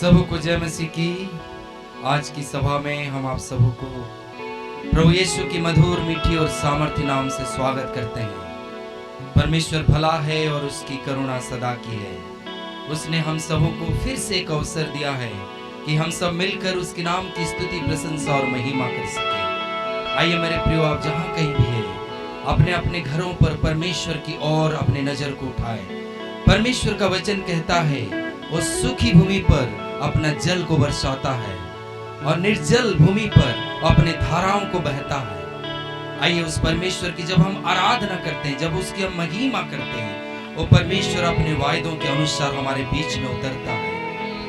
सबको जय मसीह की। आज की सभा में हम आप सबको प्रभु यीशु की मधुर मीठी और सामर्थ्य नाम से स्वागत करते हैं। परमेश्वर भला है और उसकी करुणा सदा की है। उसने हम सबों को फिर से एक अवसर दिया है कि हम सब मिलकर उसके नाम की स्तुति प्रशंसा और महिमा कर सकें। आइए मेरे प्रियो, आप जहाँ कहीं भी हैं, अपने अपने घरों पर परमेश्वर की ओर अपने नजर को उठाएं। परमेश्वर का वचन कहता है वो सूखी भूमि पर अपना जल को बरसाता है और निर्जल भूमि पर अपने धाराओं को बहता है। आइए उस परमेश्वर की जब हम आराधना करते हैं, जब उसकी हम महिमा करते हैं, वो परमेश्वर अपने वायदों के अनुसार हमारे बीच में उतरता है,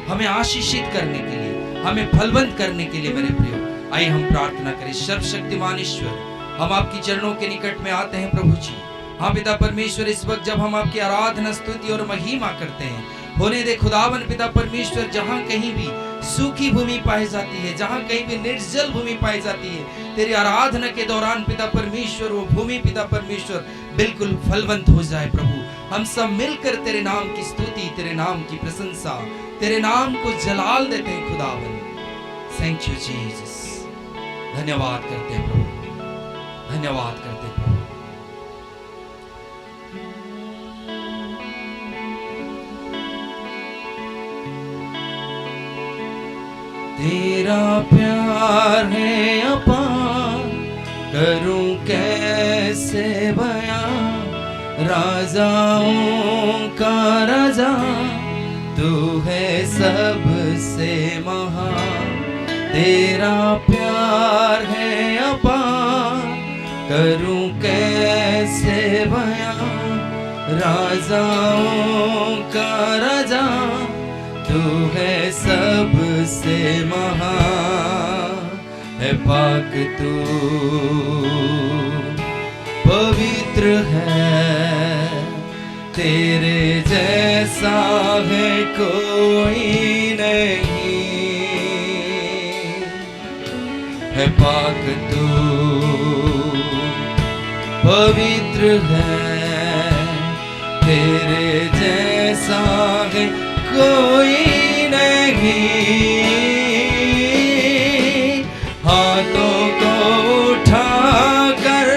हमें आशीषित करने के लिए, हमें फलवंत करने के लिए। मेरे प्रियो, आइए हम प्रार्थना करें। सर्वशक्तिमान ईश्वर, हम आपकी चरणों के निकट में आते हैं प्रभु जी। हाँ पिता परमेश्वर, इस वक्त जब हम आपकी आराधना स्तुति और महिमा करते हैं, होने दे खुदावन पिता परमेश्वर, जहाँ कहीं भी सूखी भूमि पाई जाती है, जहाँ कहीं भी निर्जल भूमि पाई जाती है, तेरी आराधना के दौरान पिता परमेश्वर वो भूमि पिता परमेश्वर बिल्कुल फलवंत हो जाए। प्रभु, हम सब मिलकर तेरे नाम की स्तुति, तेरे नाम की प्रशंसा, तेरे नाम को जलाल देते हैं खुदावन। Thank you Jesus. धन्यवाद करते हैं प्रभु, धन्यवाद करते हैं प्रभु। तेरा प्यार है अपार, करूं कैसे बयां, राजाओं का राजा तू है सबसे महान। तेरा प्यार है अपार, करूं कैसे बयां, राजाओं का राजा तू है सबसे महान। है पाक तू पवित्र है, तेरे जैसा है कोई नहीं। है पाक तू पवित्र है, तेरे जैसा है कोई नहीं। हाथों को उठाकर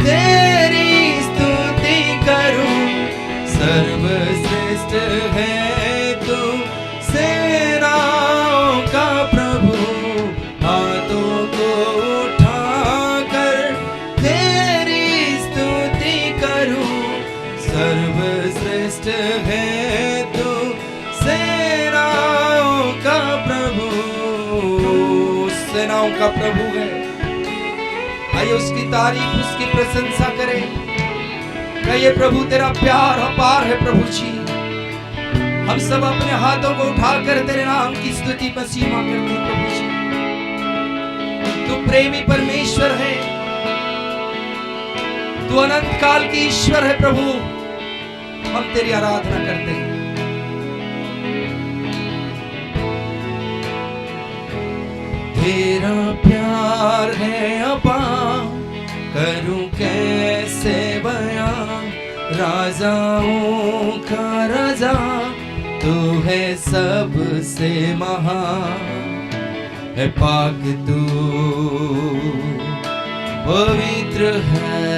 तेरी स्तुति करूं, सर्वश्रेष्ठ है तू सेनाओं का प्रभु। हाथों को उठाकर तेरी स्तुति करूं, सर्वश्रेष्ठ है का प्रभु है। आइए उसकी तारीफ, उसकी प्रशंसा करें। कहिए प्रभु तेरा प्यार अपार है प्रभु जी। हम सब अपने हाथों को उठाकर तेरे नाम की स्तुति महिमा करते हैं प्रभु जी। तू प्रेमी परमेश्वर है, तू अनंत काल की ईश्वर है प्रभु। हम तेरी आराधना करते हैं। तेरा प्यार है अपार, करूं कैसे बयां, राजाओं का राजा तू है सबसे महान। है पाक तू पवित्र है,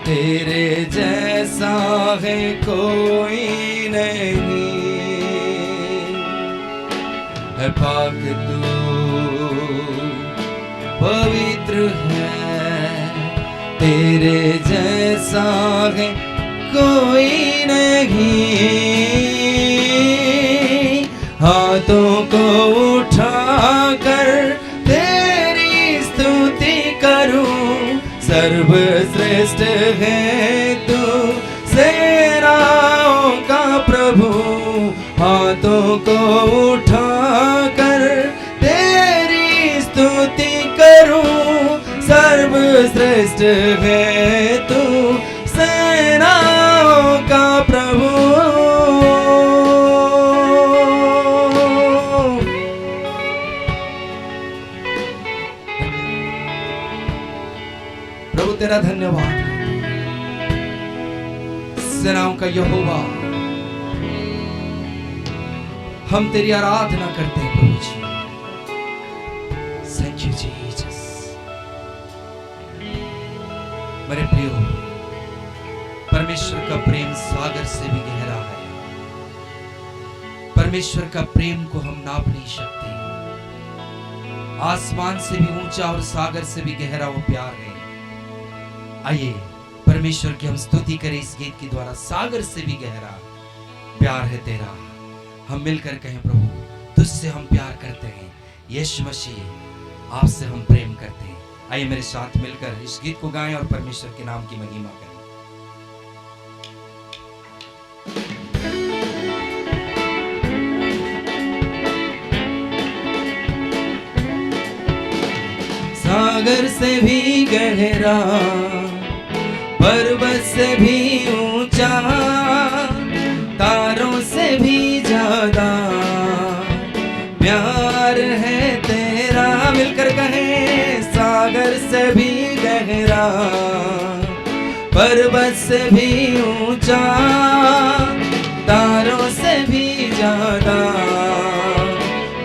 तेरे जैसा है कोई नहीं। है पाक तू पवित्र है, तेरे जैसा है कोई नहीं। हाथों को उठाकर तेरी स्तुति करूं, सर्वश्रेष्ठ है तू सेनाओं का प्रभु। हाथों को उठाकर तेरी स्तुति करूं, सर्वश्रेष्ठ है तू सेनाओं का प्रभु। प्रभु तेरा धन्यवाद, सेनाओं का यहोवा। हम तेरी आराधना करते हैं प्रभु जी। Thank you Jesus. मेरे प्रियो, परमेश्वर का प्रेम सागर से भी गहरा है। परमेश्वर का प्रेम को हम नाप नहीं सकते। आसमान से भी ऊंचा और सागर से भी गहरा वो प्यार है। आइए परमेश्वर की हम स्तुति करें इस गीत के द्वारा। सागर से भी गहरा प्यार है तेरा। हम मिलकर कहें प्रभु तुझसे हम प्यार करते हैं, यीशु मसीह आपसे हम प्रेम करते हैं। आइए मेरे साथ मिलकर इस गीत को गाएं और परमेश्वर के नाम की महिमा करें। सागर से भी गहरा, पर्वत से भी ऊंचा, तारों से भी ज्यादा प्यार है तेरा। मिलकर कहें सागर से भी गहरा, पर्वत से भी ऊंचा, तारों से भी ज्यादा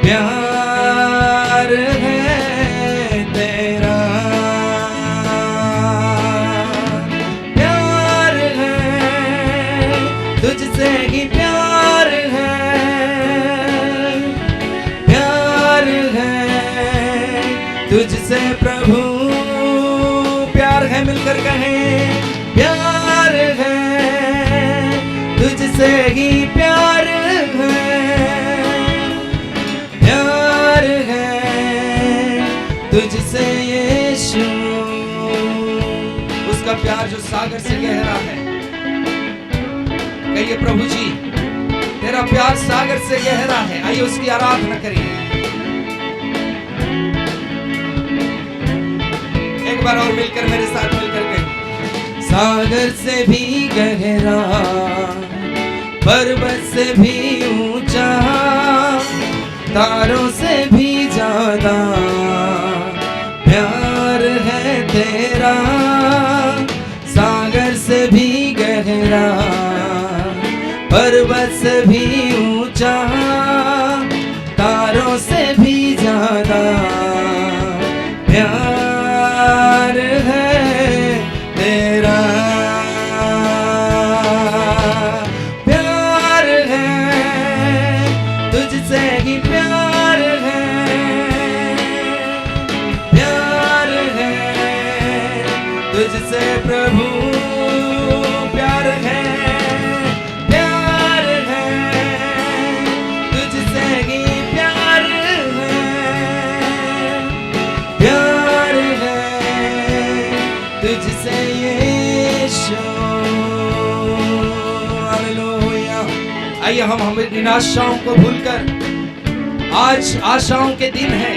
प्यार है तेरा। प्यार है तुझसे ही प्यार है, प्यार है तुझसे प्रभु प्यार है। मिलकर कहें प्यार है तुझसे ही प्यार है, प्यार है तुझसे यीशु। उसका प्यार जो सागर से गहरा है। कहिए प्रभु जी तेरा प्यार सागर से गहरा है। आइए उसकी आराधना करिए। एक बार और मिलकर मेरे साथ मिलकर कहिए सागर से भी गहरा, पर्वत से भी ऊंचा, तारों से भी ज्यादा प्यार है तेरा। सागर से भी गहरा, पर्वत से भी ऊंचा, तारों से भी ज्यादा प्यार है तेरा। प्यार है तुझसे ही प्यार है, प्यार है तुझसे प्रभु प्यार है, प्यार है तुझसे ही प्यार है, प्यार है तुझसे यीशु। हालेलुया। आइए हम हमें आशाओं को भूलकर आज आशाओं के दिन है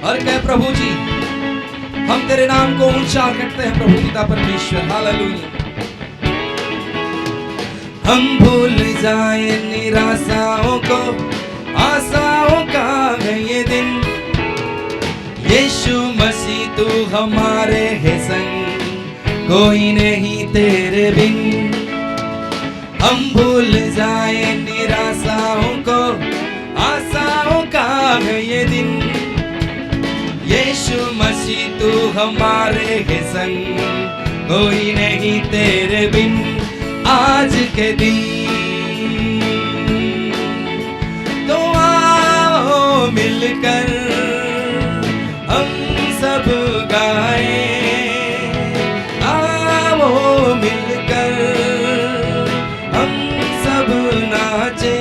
और कहे प्रभु जी हम तेरे नाम को ऊंचा करते हैं प्रभु पिता परमेश्वर। हालेलुया। हम भूल जाए निराशाओं को, आशाओं का है ये दिन। यीशु मसीह तू हमारे है संग, कोई नहीं तेरे बिन। हम भूल जाए निराशाओं को, आशाओं का है ये दिन। यीशु मसीह तू हमारे है संग, कोई नहीं तेरे बिन। आज के दिन तो आओ मिलकर हम सब गाए, आओ मिलकर हम सब नाचे।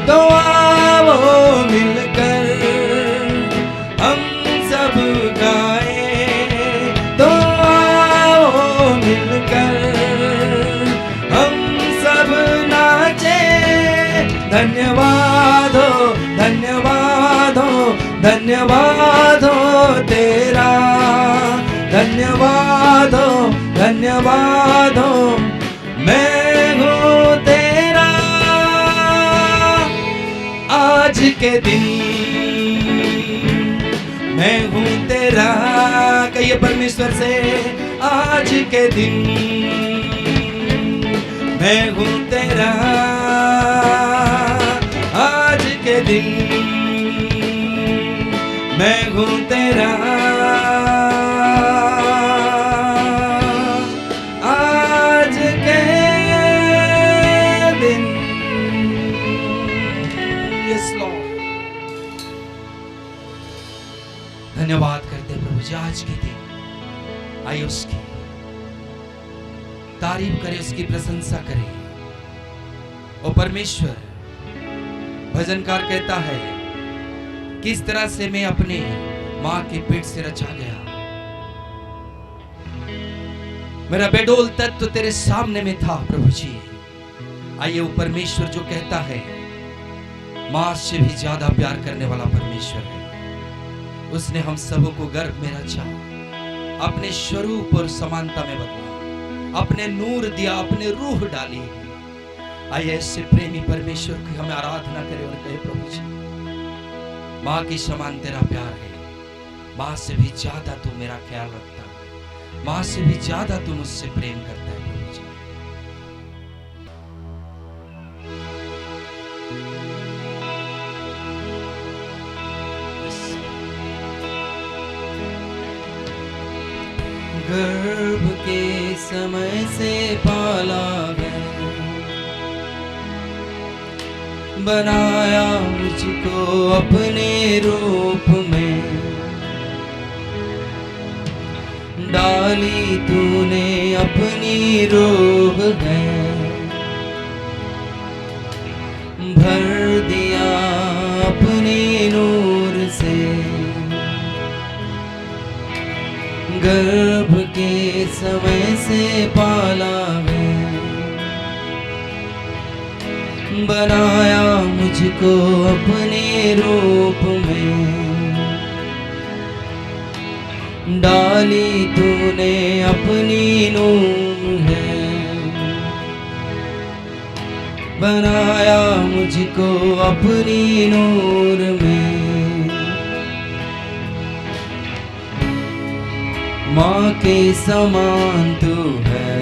तो आओ मिलकर हम सब गाए, तो आओ मिलकर हम सब नाचे। धन्यवाद हो, धन्यवाद हो, धन्यवाद हो तेरा। धन्यवाद हो, धन्यवाद हो, मैं हूँ तेरा। आज के दिन मैं हूँ तेरा। कहिए परमेश्वर से आज के दिन मैं हूँ तेरा। दिन मैं हूँ तेरा, आज के दिन। यस लॉर्ड, धन्यवाद करते प्रभु जी आज के दिन। आइए उसकी तारीफ करें, उसकी प्रशंसा करें। और परमेश्वर, भजनकार कहता है किस तरह से मैं अपने मां के पेट से रचा गया, मेरा बेडोल तत्व तेरे सामने में था प्रभु जी। आइए वो परमेश्वर जो कहता है मां से भी ज्यादा प्यार करने वाला परमेश्वर है, उसने हम सबों को गर्भ में रचा, अपने स्वरूप और समानता में बदला, अपने नूर दिया, अपने रूह डाली। आइए ऐसे प्रेमी परमेश्वर की हमें आराधना करें और कहे प्रभु जी मां की समान तेरा प्यार है, मां से भी ज्यादा तू मेरा ख्याल रखता है, मां से भी ज्यादा तू मुझसे प्रेम करता है प्रभु जी। गर्भ के समय से पाला गया, बनाया मुझको अपने रूप में, डाली तूने अपनी रूह है, भर दिया अपने नूर से। गर्भ के समय से पाला है, बनाया मुझको अपने रूप में, डाली तूने अपनी नूर है, बनाया मुझको अपनी नूर में। माँ के समान तू है,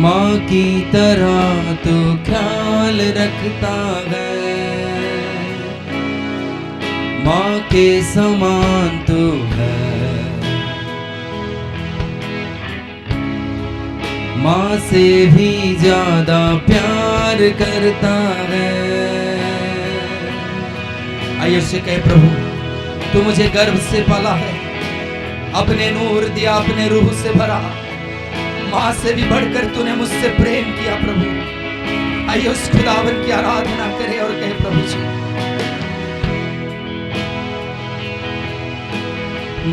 माँ की तरह तो ख्याल रखता है, माँ के समान तो है, माँ से भी ज्यादा प्यार करता है। आइए उससे कहे प्रभु तू मुझे गर्भ से पाला है, अपने नूर दिया, अपने रूह से भरा, मां से भी बढ़कर तूने मुझसे प्रेम किया प्रभु। आइए उस खुदावन की आराधना करें और कहे प्रभु जी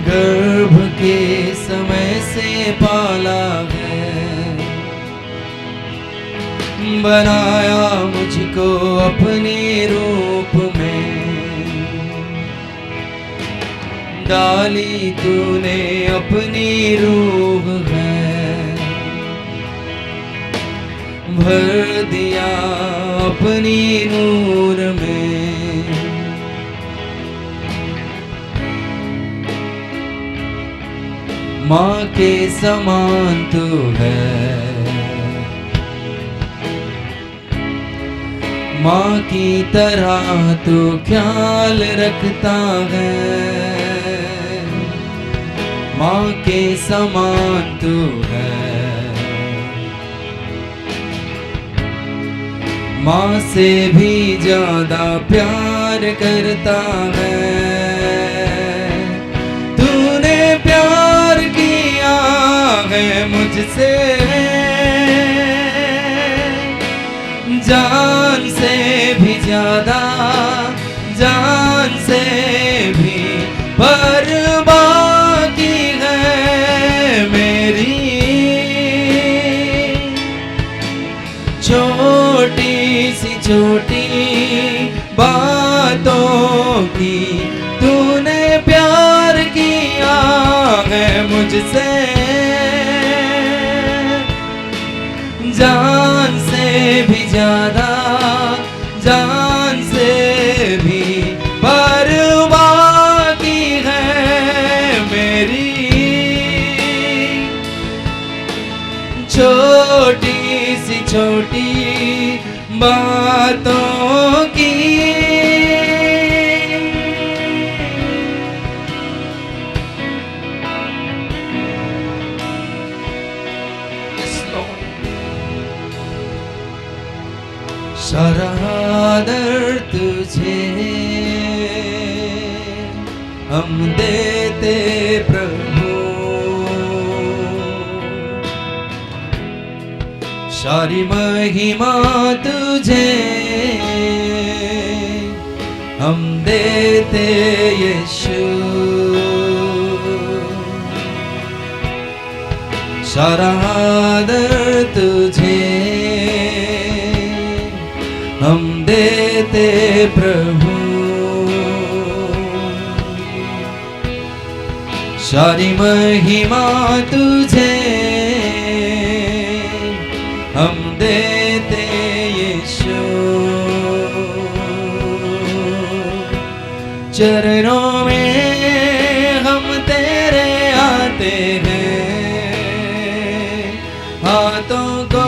गर्भ के समय से पाला है, बनाया मुझको अपने रूप में, डाली तूने अपनी रूह है, भर दिया अपनी नूर में। माँ के समान तू है, माँ की तरह तू ख्याल रखता है, माँ के समान तू है, माँ से भी ज्यादा प्यार करता है। तूने प्यार किया है मुझसे, जान से भी ज्यादा, जान से भी परवाह की है मेरी। छोटी सी छोटी बातों की तूने प्यार किया है मुझसे, जान से भी ज्यादा, जान से भी परवाह की है मेरी। छोटी सी छोटी बातों की। सारा आदर तुझे हम देते प्रभु, सारी महिमा तुझे हम देते यीशु, सारा आदर तुझे हम देते प्रभु, सारी महिमा तुझे हम देते यीशु, चरणों में हम तेरे आते हैं, हाथों को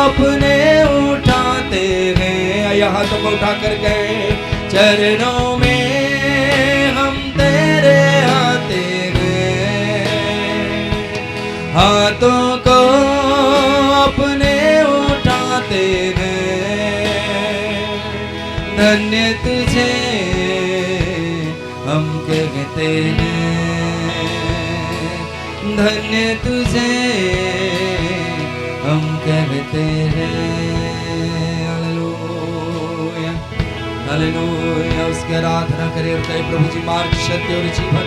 अपने उठाते हैं, या हाथों को उठा कर गए, चरणों में हम तेरे आते हैं, हाथों को अपने उठाते हैं, धन्य तुझे हम कहते हैं, धन्य तुझे हम कहते हैं। Hallelujah hallelujah. उसकी आराधना करे और कहे, प्रभु जी मार्ग, सत्य और जीवन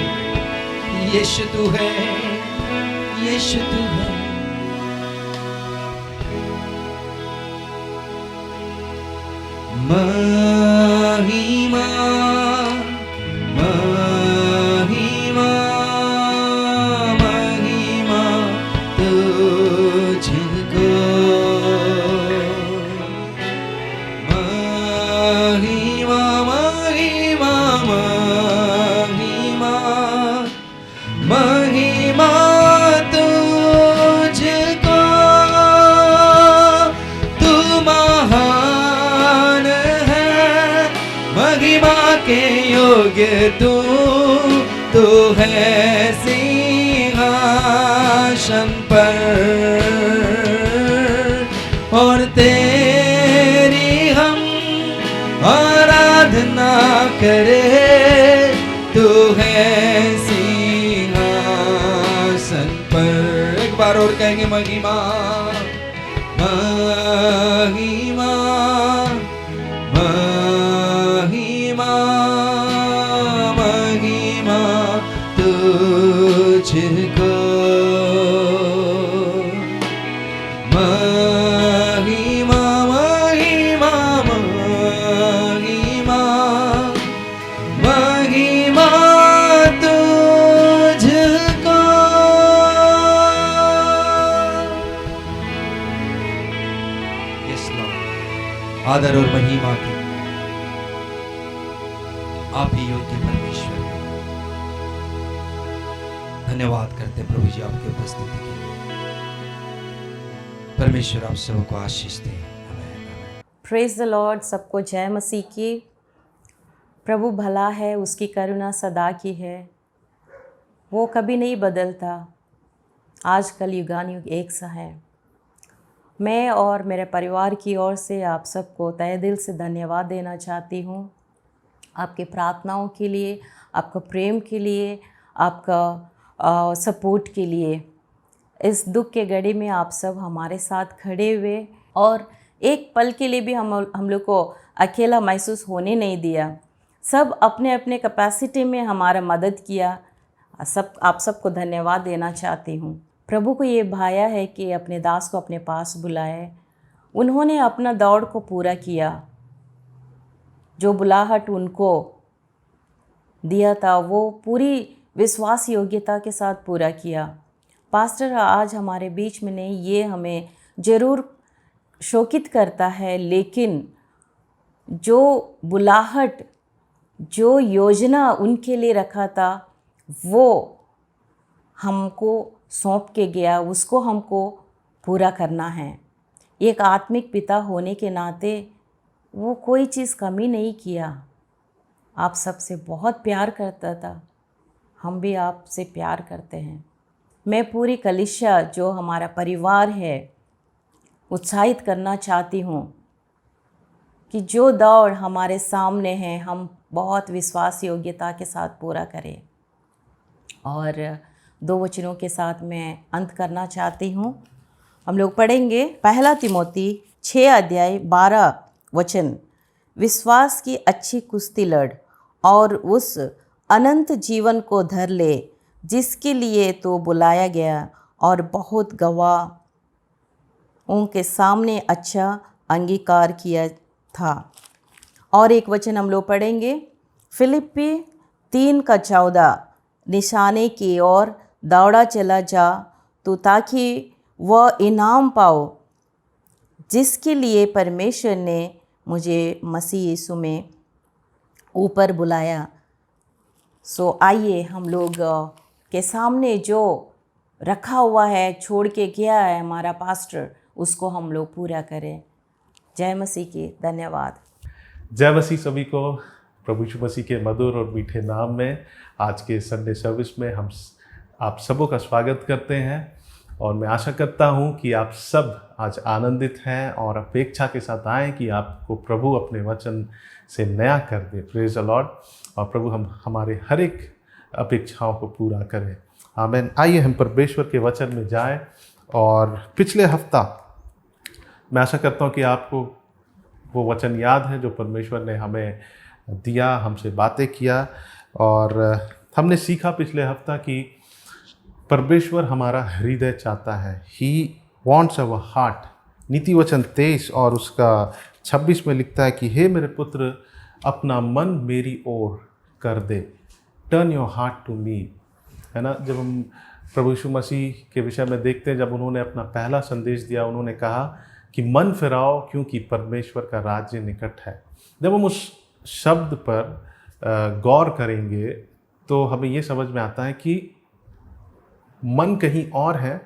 यीशु तू है, यीशु तू है। महिमा महिमा महिमा तुझको, महिमा महिमा महिमा महिमा तुझको, तू महान है, महिमा के योग्य तू है सिंहासन पर, और तेरी हम आराधना करे, तू है सिंहासन पर। एक बार और कहेंगे, महिमा महिमा महिमा महिमा तुझको, महिमा महिमा महिमा महिमा तुझको। यस लॉर्ड, आदर और महिमा की आप ही योग्य परमेश्वर हैं। धन्यवाद करते हैं प्रभु जी आपकी उपस्थिति के लिए। परमेश्वर आप सबको आशीष दे। Praise the lord. सबको जय मसीह की। प्रभु भला है, उसकी करुणा सदा की है, वो कभी नहीं बदलता, आजकल युगानुयुग एक सा है। मैं और मेरे परिवार की ओर से आप सबको तहे दिल से धन्यवाद देना चाहती हूँ, आपके प्रार्थनाओं के लिए, आपका प्रेम के लिए, आपका सपोर्ट के लिए। इस दुख के घड़ी में आप सब हमारे साथ खड़े हुए और एक पल के लिए भी हम लोग को अकेला महसूस होने नहीं दिया। सब अपने अपने कैपेसिटी में हमारा मदद किया। आप सबको धन्यवाद देना चाहती हूँ। प्रभु को ये भाया है कि अपने दास को अपने पास बुलाए। उन्होंने अपना दौड़ को पूरा किया, जो बुलाहट उनको दिया था वो पूरी विश्वास योग्यता के साथ पूरा किया। पास्टर आज हमारे बीच में नहीं, ये हमें ज़रूर शोकित करता है, लेकिन जो बुलाहट, जो योजना उनके लिए रखा था वो हमको सौंप के गया, उसको हमको पूरा करना है। एक आत्मिक पिता होने के नाते वो कोई चीज़ कमी नहीं किया। आप सबसे बहुत प्यार करता था, हम भी आपसे प्यार करते हैं। मैं पूरी कलीसिया जो हमारा परिवार है उत्साहित करना चाहती हूँ कि जो दौड़ हमारे सामने है हम बहुत विश्वास योग्यता के साथ पूरा करें। और 2 वचनों के साथ मैं अंत करना चाहती हूँ। हम लोग पढ़ेंगे 1 तिमोथी 6 अध्याय 12 वचन। विश्वास की अच्छी कुश्ती लड़ और उस अनंत जीवन को धर ले जिसके लिए तो बुलाया गया और बहुत गवाहों के सामने अच्छा अंगीकार किया था। और एक वचन हम लोग पढ़ेंगे फिलिप्पी 3:14। निशाने की ओर दौड़ा चला जा तो ताकि वह इनाम पाओ जिसके लिए परमेश्वर ने मुझे मसीह यीशु में ऊपर बुलाया। सो आइए हम लोग के सामने जो रखा हुआ है, छोड़ के गया है हमारा पास्टर, उसको हम लोग पूरा करें। जय मसीह की। धन्यवाद। जय मसीह सभी को। प्रभु यीशु मसीह के मधुर और मीठे नाम में आज के संडे सर्विस में हम आप सबों का स्वागत करते हैं और मैं आशा करता हूं कि आप सब आज आनंदित हैं और अपेक्षा के साथ आएँ कि आपको प्रभु अपने वचन से नया कर दे। Praise the Lord. और प्रभु हमारे हर एक अपेक्षाओं को पूरा करें। आमीन। आइए हम परमेश्वर के वचन में जाएं। और पिछले हफ्ता मैं आशा करता हूं कि आपको वो वचन याद है जो परमेश्वर ने हमें दिया, हमसे बातें किया। और हमने सीखा पिछले हफ्ता कि परमेश्वर हमारा हृदय चाहता है। He wants our heart. नीति वचन 23 और उसका 26 में लिखता है कि हे मेरे पुत्र, अपना मन मेरी ओर कर दे। Turn your heart to me. है ना। जब हम प्रभु यीशु मसीह के विषय में देखते हैं, जब उन्होंने अपना पहला संदेश दिया, उन्होंने कहा कि मन फिराओ क्योंकि परमेश्वर का राज्य निकट है। जब हम उस शब्द पर गौर करेंगे तो हमें ये समझ में आता है कि मन कहीं और है,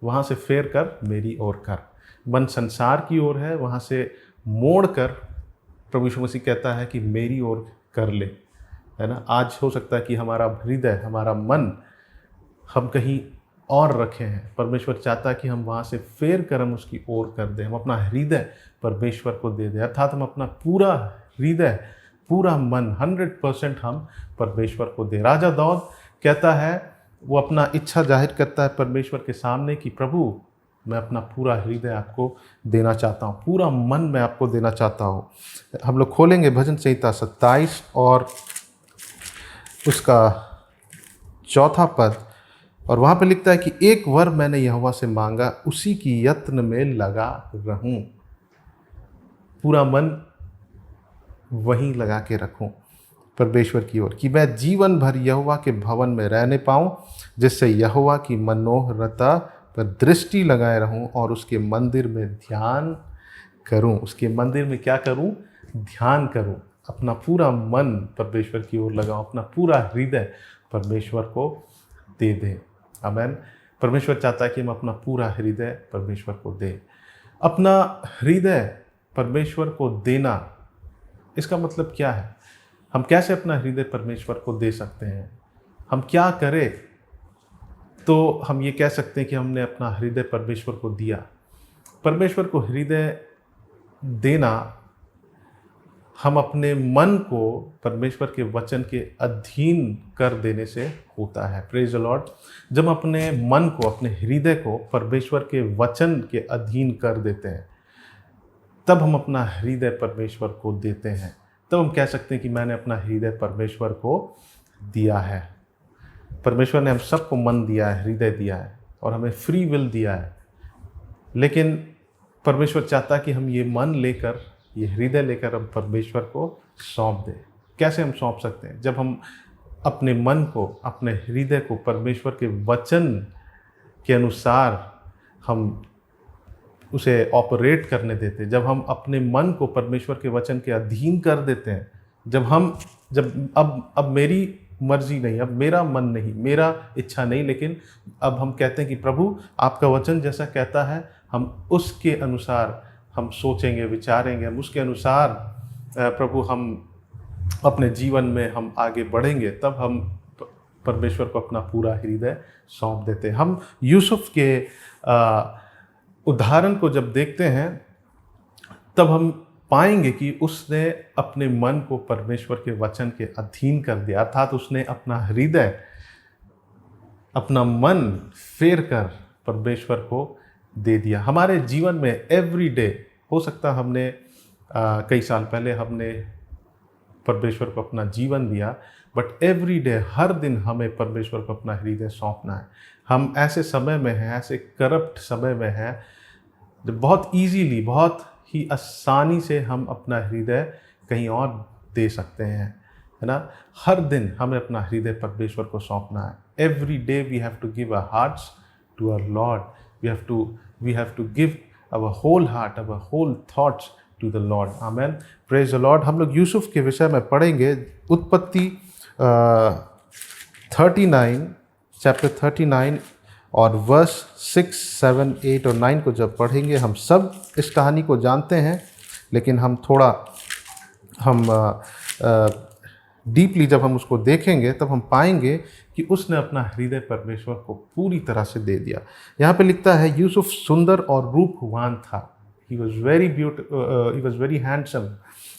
वहाँ से फेर कर मेरी ओर कर। मन संसार की ओर है, वहाँ से मोड़ कर प्रभु यीशु मसीह कहता है कि मेरी ओर कर ले। है ना। आज हो सकता है कि हमारा हृदय, हमारा मन हम कहीं और रखे हैं। परमेश्वर चाहता है कि हम वहाँ से फेर कर हम उसकी ओर कर दें। हम अपना हृदय परमेश्वर को दे दें, अर्थात हम अपना पूरा हृदय, पूरा मन 100% हम परमेश्वर को दें। राजा दाऊद कहता है, वो अपना इच्छा जाहिर करता है परमेश्वर के सामने कि प्रभु मैं अपना पूरा हृदय आपको देना चाहता हूँ, पूरा मन मैं आपको देना चाहता हूँ। हम लोग खोलेंगे भजन संहिता 27 और उसका 4 पद। और वहाँ पे लिखता है कि एक वर मैंने यहोवा से मांगा, उसी की यत्न में लगा रहूं। पूरा मन वहीं लगा के रखूं परमेश्वर की ओर, कि मैं जीवन भर यहोवा के भवन में रहने पाऊं, जिससे यहोवा की मनोहरता पर दृष्टि लगाए रहूं और उसके मंदिर में ध्यान करूं। उसके मंदिर में क्या करूं? ध्यान करूं। अपना पूरा मन परमेश्वर की ओर लगाओ, अपना पूरा हृदय परमेश्वर को दे दें। आमीन। परमेश्वर चाहता है कि हम अपना पूरा हृदय परमेश्वर को दें। अपना हृदय परमेश्वर को देना, इसका मतलब क्या है? हम कैसे अपना हृदय परमेश्वर को दे सकते हैं? हम क्या करें तो हम ये कह सकते हैं कि हमने अपना हृदय परमेश्वर को दिया? परमेश्वर को हृदय देना, हम अपने मन को परमेश्वर के वचन के अधीन कर देने से होता है। Praise the Lord. जब हम अपने मन को, अपने हृदय को परमेश्वर के वचन के अधीन कर देते हैं, तब हम अपना हृदय परमेश्वर को देते हैं। तब हम कह सकते हैं कि मैंने अपना हृदय परमेश्वर को दिया है। परमेश्वर ने हम सबको मन दिया है, हृदय दिया है और हमें फ्री विल दिया है। लेकिन परमेश्वर चाहता है कि हम ये मन लेकर, ये हृदय लेकर हम परमेश्वर को सौंप दें। कैसे हम सौंप सकते हैं? जब हम अपने मन को, अपने हृदय को परमेश्वर के वचन के अनुसार हम उसे ऑपरेट करने देते हैं, जब हम अपने मन को परमेश्वर के वचन के अधीन कर देते हैं, जब अब मेरी मर्जी नहीं, अब मेरा मन नहीं, मेरा इच्छा नहीं, लेकिन अब हम कहते हैं कि प्रभु आपका वचन जैसा कहता है हम उसके अनुसार हम सोचेंगे, विचारेंगे, हम उसके अनुसार प्रभु हम अपने जीवन में हम आगे बढ़ेंगे, तब हम परमेश्वर को अपना पूरा हृदय सौंप देते हैं। हम यूसुफ के उदाहरण को जब देखते हैं तब हम पाएंगे कि उसने अपने मन को परमेश्वर के वचन के अधीन कर दिया, अर्थात उसने अपना हृदय, अपना मन फेर कर परमेश्वर को दे दिया। हमारे जीवन में एवरी डे, हो सकता हमने कई साल पहले हमने परमेश्वर को अपना जीवन दिया, बट एवरी डे, हर दिन हमें परमेश्वर को अपना हृदय सौंपना है। हम ऐसे समय में हैं, ऐसे करप्ट समय में हैं, जब बहुत ईजीली, बहुत ही आसानी से हम अपना हृदय कहीं और दे सकते हैं, है ना। हर दिन हमें अपना हृदय परमेश्वर को सौंपना है। Every day we have to give our hearts to our Lord, we have to give our whole heart, our whole thoughts to the Lord. Amen, praise the Lord. हम लोग यूसुफ के विषय में पढ़ेंगे। उत्पत्ति 39, चैप्टर 39 और वर्स 6, 7, 8 और 9 को जब पढ़ेंगे, हम सब इस कहानी को जानते हैं, लेकिन हम थोड़ा डीपली जब हम उसको देखेंगे तब हम पाएंगे कि उसने अपना हृदय परमेश्वर को पूरी तरह से दे दिया। यहाँ पे लिखता है, यूसुफ सुंदर और रूपवान था। He was very beautiful, he was very handsome.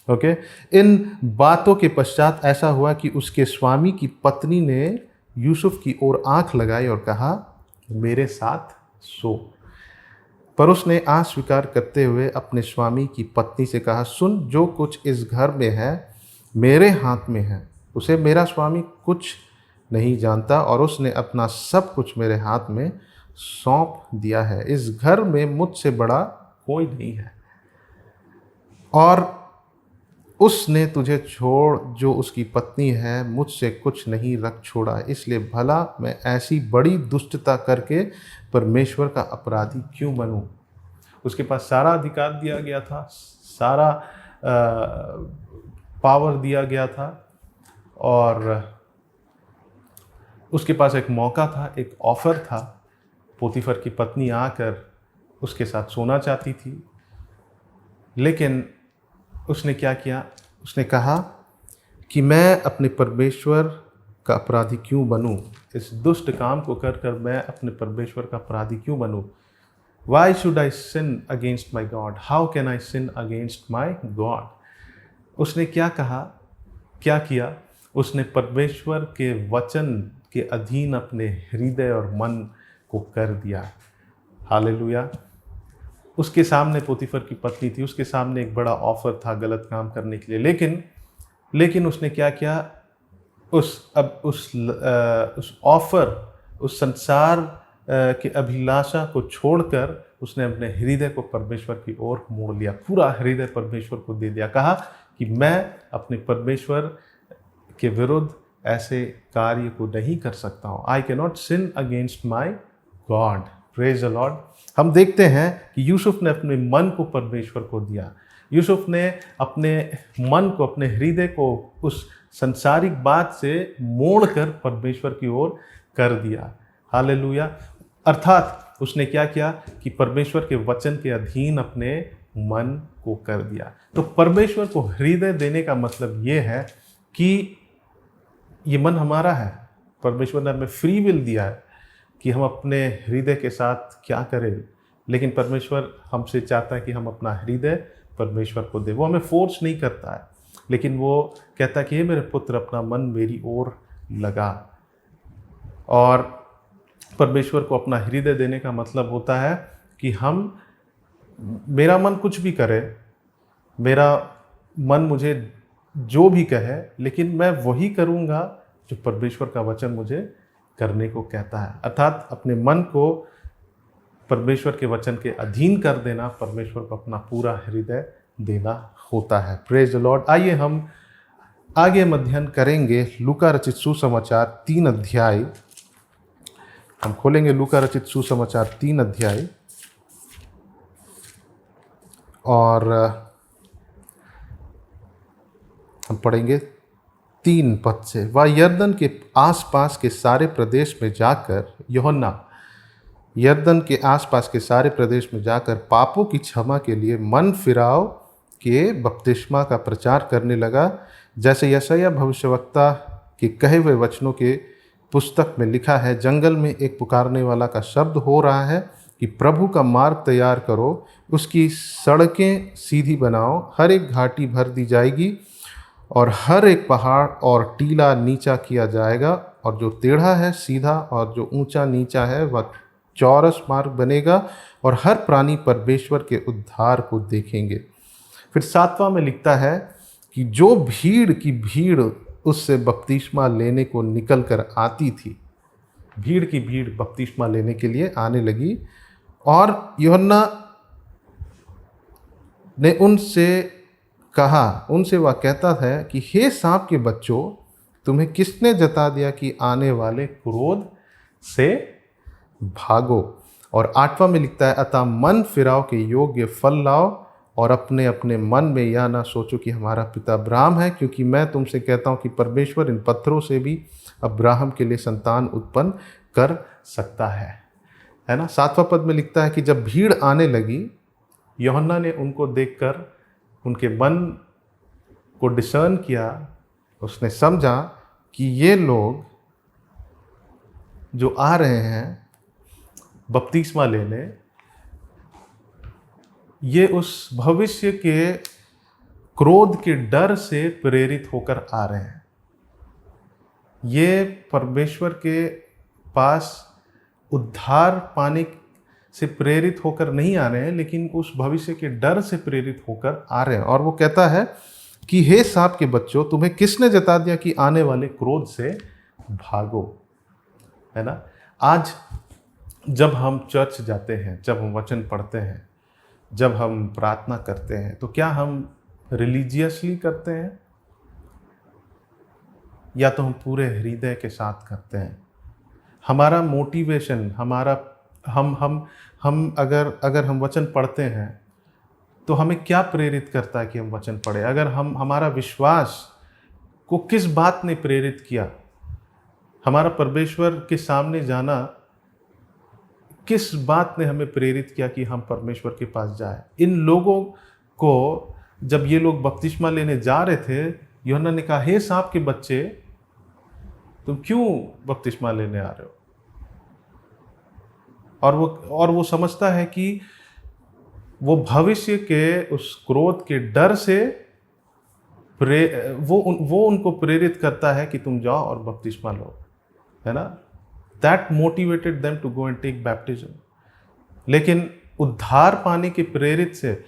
Okay? इन बातों के पश्चात ऐसा हुआ कि उसके स्वामी की पत्नी ने यूसुफ की ओर आंख लगाई और कहा, मेरे साथ सो। पर उसने अस्वीकार करते हुए अपने स्वामी की पत्नी से कहा, सुन, जो कुछ इस घर में है मेरे हाथ में है, उसे मेरा स्वामी कुछ नहीं जानता, और उसने अपना सब कुछ मेरे हाथ में सौंप दिया है। इस घर में मुझसे बड़ा कोई नहीं है, और उसने तुझे छोड़ जो उसकी पत्नी है मुझसे कुछ नहीं रख छोड़ा, इसलिए भला मैं ऐसी बड़ी दुष्टता करके परमेश्वर का अपराधी क्यों बनूं। उसके पास सारा अधिकार दिया गया था, सारा पावर दिया गया था, और उसके पास एक मौका था, एक ऑफर था। पोतीफर की पत्नी आकर उसके साथ सोना चाहती थी, लेकिन उसने क्या किया? उसने कहा कि मैं अपने परमेश्वर का अपराधी क्यों बनूं, इस दुष्ट काम को कर कर मैं अपने परमेश्वर का अपराधी क्यों बनूं। Why should I sin against my God? How can I sin against my God? उसने क्या कहा, क्या किया? उसने परमेश्वर के वचन के अधीन अपने हृदय और मन को कर दिया। हालेलुया। उसके सामने पोतीफर की पत्नी थी, उसके सामने एक बड़ा ऑफर था गलत काम करने के लिए, लेकिन उसने क्या किया? उस ऑफर, उस संसार के अभिलाषा को छोड़कर उसने अपने हृदय को परमेश्वर की ओर मोड़ लिया, पूरा हृदय परमेश्वर को दे दिया। कहा कि मैं अपने परमेश्वर के विरुद्ध ऐसे कार्य को नहीं कर सकता हूँ। I can not sin against my God. Praise the Lord. हम देखते हैं कि यूसुफ ने अपने मन को परमेश्वर को दिया। यूसुफ ने अपने मन को, अपने हृदय को उस संसारिक बात से मोड़कर परमेश्वर की ओर कर दिया। हालेलुया। अर्थात उसने क्या किया कि परमेश्वर के वचन के अधीन अपने मन को कर दिया। तो परमेश्वर को हृदय देने का मतलब ये है कि ये मन हमारा है, परमेश्वर ने हमें फ्री विल दिया है कि हम अपने हृदय के साथ क्या करें, लेकिन परमेश्वर हमसे चाहता है कि हम अपना हृदय परमेश्वर को दें। वो हमें फोर्स नहीं करता है, लेकिन वो कहता है कि ये मेरे पुत्र, अपना मन मेरी ओर लगा। और परमेश्वर को अपना हृदय देने का मतलब होता है कि मेरा मन कुछ भी करे, मेरा मन मुझे जो भी कहे, लेकिन मैं वही करूँगा जो परमेश्वर का वचन मुझे करने को कहता है। अर्थात अपने मन को परमेश्वर के वचन के अधीन कर देना, परमेश्वर को अपना पूरा हृदय देना होता है। Praise the Lord. आइए हम आगे अध्ययन करेंगे लूका रचित सुसमाचार 3 अध्याय। हम खोलेंगे लूका रचित सुसमाचार 3 अध्याय और हम पढ़ेंगे 3 पद से। वह यरदन के आसपास के सारे प्रदेश में जाकर यूहन्ना यरदन के आसपास के सारे प्रदेश में जाकर पापों की क्षमा के लिए मन फिराव के बपतिस्मा का प्रचार करने लगा, जैसे यशायाह भविष्यवक्ता के कहे हुए वचनों के पुस्तक में लिखा है। जंगल में एक पुकारने वाला का शब्द हो रहा है कि प्रभु का मार्ग तैयार करो, उसकी सड़कें सीधी बनाओ। हर एक घाटी भर दी जाएगी और हर एक पहाड़ और टीला नीचा किया जाएगा, और जो टेढ़ा है सीधा और जो ऊंचा नीचा है वह चौरस मार्ग बनेगा, और हर प्राणी परमेश्वर के उद्धार को देखेंगे। फिर 7वां में लिखता है कि जो भीड़ की भीड़ उससे बपतिस्मा लेने को निकल कर आती थी, भीड़ की भीड़ बपतिस्मा लेने के लिए आने लगी, और यूहन्ना ने उनसे कहा, उनसे वह कहता है कि हे सांप के बच्चों, तुम्हें किसने जता दिया कि आने वाले क्रोध से भागो। और 8वां में लिखता है, अतः मन फिराव के योग्य फल लाओ, और अपने अपने मन में यह ना सोचो कि हमारा पिता अब्राहम है, क्योंकि मैं तुमसे कहता हूँ कि परमेश्वर इन पत्थरों से भी अब्राहम के लिए संतान उत्पन्न कर सकता है ना। 7वां पद में लिखता है कि जब भीड़ आने लगी, यूहन्ना ने उनको देखकर उनके मन को डिसर्न किया, उसने समझा कि ये लोग जो आ रहे हैं बपतिस्मा लेने, ये उस भविष्य के क्रोध के डर से प्रेरित होकर आ रहे हैं। ये परमेश्वर के पास उद्धार पाने से प्रेरित होकर नहीं आ रहे हैं, लेकिन उस भविष्य के डर से प्रेरित होकर आ रहे हैं। और वो कहता है कि हे सांप के बच्चों, तुम्हें किसने जता दिया कि आने वाले क्रोध से भागो, है ना। आज जब हम चर्च जाते हैं, जब हम वचन पढ़ते हैं, जब हम प्रार्थना करते हैं, तो क्या हम रिलीजियसली करते हैं या तो हम पूरे हृदय के साथ करते हैं? हमारा मोटिवेशन, हमारा हम अगर हम वचन पढ़ते हैं तो हमें क्या प्रेरित करता है कि हम वचन पढ़े? अगर हमारा विश्वास को किस बात ने प्रेरित किया? हमारा परमेश्वर के सामने जाना किस बात ने हमें प्रेरित किया कि हम परमेश्वर के पास जाए? इन लोगों को जब ये लोग बपतिस्मा लेने जा रहे थे, यूहन्ना ने कहा, हे सांप के बच्चे, तुम क्यों बपतिस्मा लेने आ रहे हो? और वो समझता है कि वो भविष्य के उस क्रोध के डर से वो उनको प्रेरित करता है कि तुम जाओ और बपतिस्मा लो, है ना। That motivated them to go and take baptism. लेकिन उद्धार पाने के प्रेरित से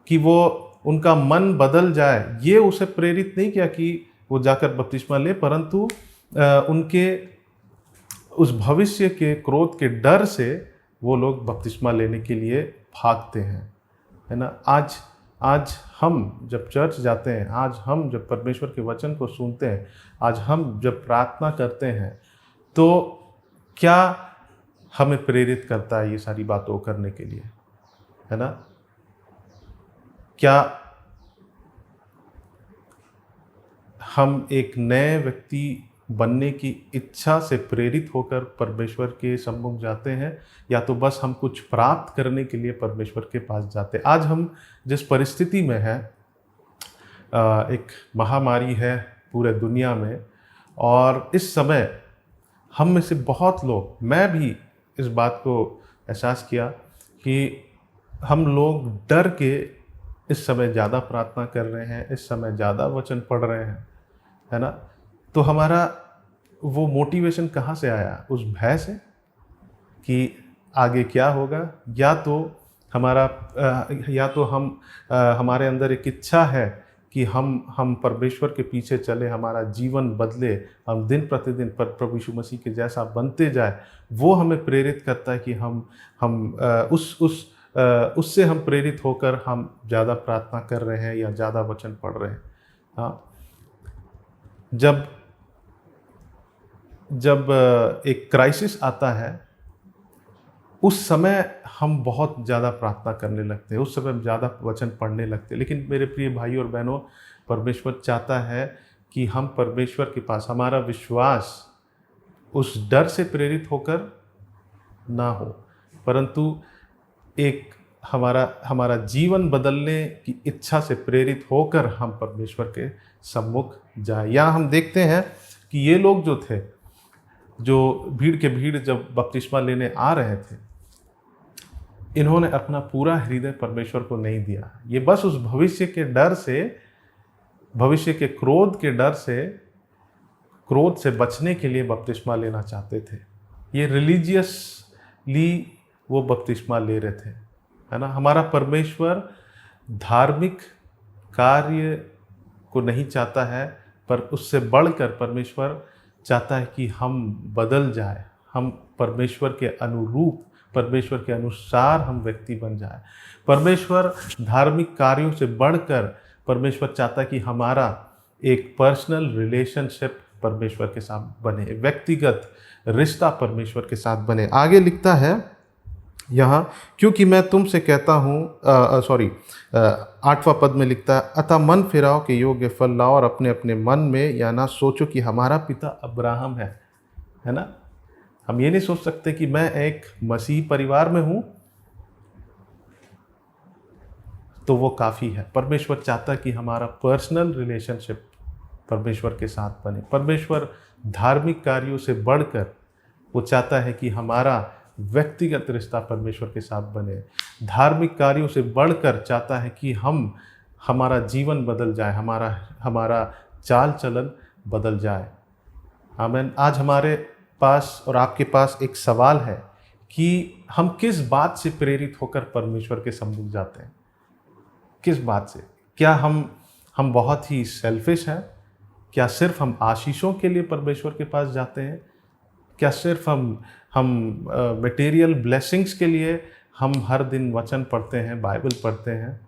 कि वो उनका मन बदल जाए, ये उसे प्रेरित नहीं किया कि वो जाकर बपतिस्मा ले, परंतु उनके उस भविष्य के क्रोध के डर से वो लोग बपतिस्मा लेने के लिए भागते हैं, है ना। आज हम जब चर्च जाते हैं, आज हम जब परमेश्वर के वचन को सुनते हैं, आज हम जब प्रार्थना करते हैं, तो क्या हमें प्रेरित करता है ये सारी बातों करने के लिए, है ना। क्या हम एक नए व्यक्ति बनने की इच्छा से प्रेरित होकर परमेश्वर के सम्मुख जाते हैं, या तो बस हम कुछ प्राप्त करने के लिए परमेश्वर के पास जाते हैं? आज हम जिस परिस्थिति में हैं, एक महामारी है पूरे दुनिया में, और इस समय हम में से बहुत लोग, मैं भी इस बात को एहसास किया कि हम लोग डर के इस समय ज़्यादा प्रार्थना कर रहे हैं, इस समय ज़्यादा वचन पढ़ रहे हैं, है ना। तो हमारा वो मोटिवेशन कहाँ से आया? उस भय से कि आगे क्या होगा, या तो हमारे अंदर एक इच्छा है कि हम परमेश्वर के पीछे चले, हमारा जीवन बदले, हम दिन प्रतिदिन प्रभु यीशु मसीह के जैसा बनते जाए। वो हमें प्रेरित करता है कि उससे हम प्रेरित होकर हम ज़्यादा प्रार्थना कर रहे हैं या ज़्यादा वचन पढ़ रहे हैं। हाँ, जब एक क्राइसिस आता है, उस समय हम बहुत ज़्यादा प्रार्थना करने लगते हैं, उस समय हम ज़्यादा वचन पढ़ने लगते हैं। लेकिन मेरे प्रिय भाई और बहनों, परमेश्वर चाहता है कि हम परमेश्वर के पास, हमारा विश्वास उस डर से प्रेरित होकर ना हो, परंतु एक हमारा जीवन बदलने की इच्छा से प्रेरित होकर हम परमेश्वर के सम्मुख जाए। यहाँ हम देखते हैं कि ये लोग जो थे, जो भीड़ जब बपतिस्मा लेने आ रहे थे, इन्होंने अपना पूरा हृदय परमेश्वर को नहीं दिया। ये बस उस भविष्य के डर से, भविष्य के क्रोध के डर से, क्रोध से बचने के लिए बपतिस्मा लेना चाहते थे। ये रिलीजियसली वो बपतिस्मा ले रहे थे, है ना। हमारा परमेश्वर धार्मिक कार्य को नहीं चाहता है, पर उससे बढ़कर परमेश्वर चाहता है कि हम बदल जाए, हम परमेश्वर के अनुरूप, परमेश्वर के अनुसार हम व्यक्ति बन जाए। परमेश्वर धार्मिक कार्यों से बढ़कर परमेश्वर चाहता है कि हमारा एक पर्सनल रिलेशनशिप परमेश्वर के साथ बने, व्यक्तिगत रिश्ता परमेश्वर के साथ बने। आगे लिखता है यहाँ, क्योंकि मैं तुमसे कहता हूँ, 8वां पद में लिखता है, अतः मन फिराओ के योग्य फल लाओ और अपने अपने मन में या ना सोचो कि हमारा पिता अब्राहम है ना। हम ये नहीं सोच सकते कि मैं एक मसीह परिवार में हूँ तो वो काफ़ी है। परमेश्वर चाहता है कि हमारा पर्सनल रिलेशनशिप परमेश्वर के साथ बने। परमेश्वर धार्मिक कार्यों से बढ़कर वो चाहता है कि हमारा व्यक्तिगत रिश्ता परमेश्वर के साथ बने। धार्मिक कार्यों से बढ़कर चाहता है कि हमारा जीवन बदल जाए, हमारा चाल चलन बदल जाए। आमीन। आज हमारे पास और आपके पास एक सवाल है कि हम किस बात से प्रेरित होकर परमेश्वर के सम्मुख जाते हैं? किस बात से? क्या हम बहुत ही सेल्फिश हैं? क्या सिर्फ हम आशीषों के लिए परमेश्वर के पास जाते हैं? क्या सिर्फ हम मटेरियल ब्लेसिंग्स के लिए हम हर दिन वचन पढ़ते हैं, बाइबल पढ़ते हैं?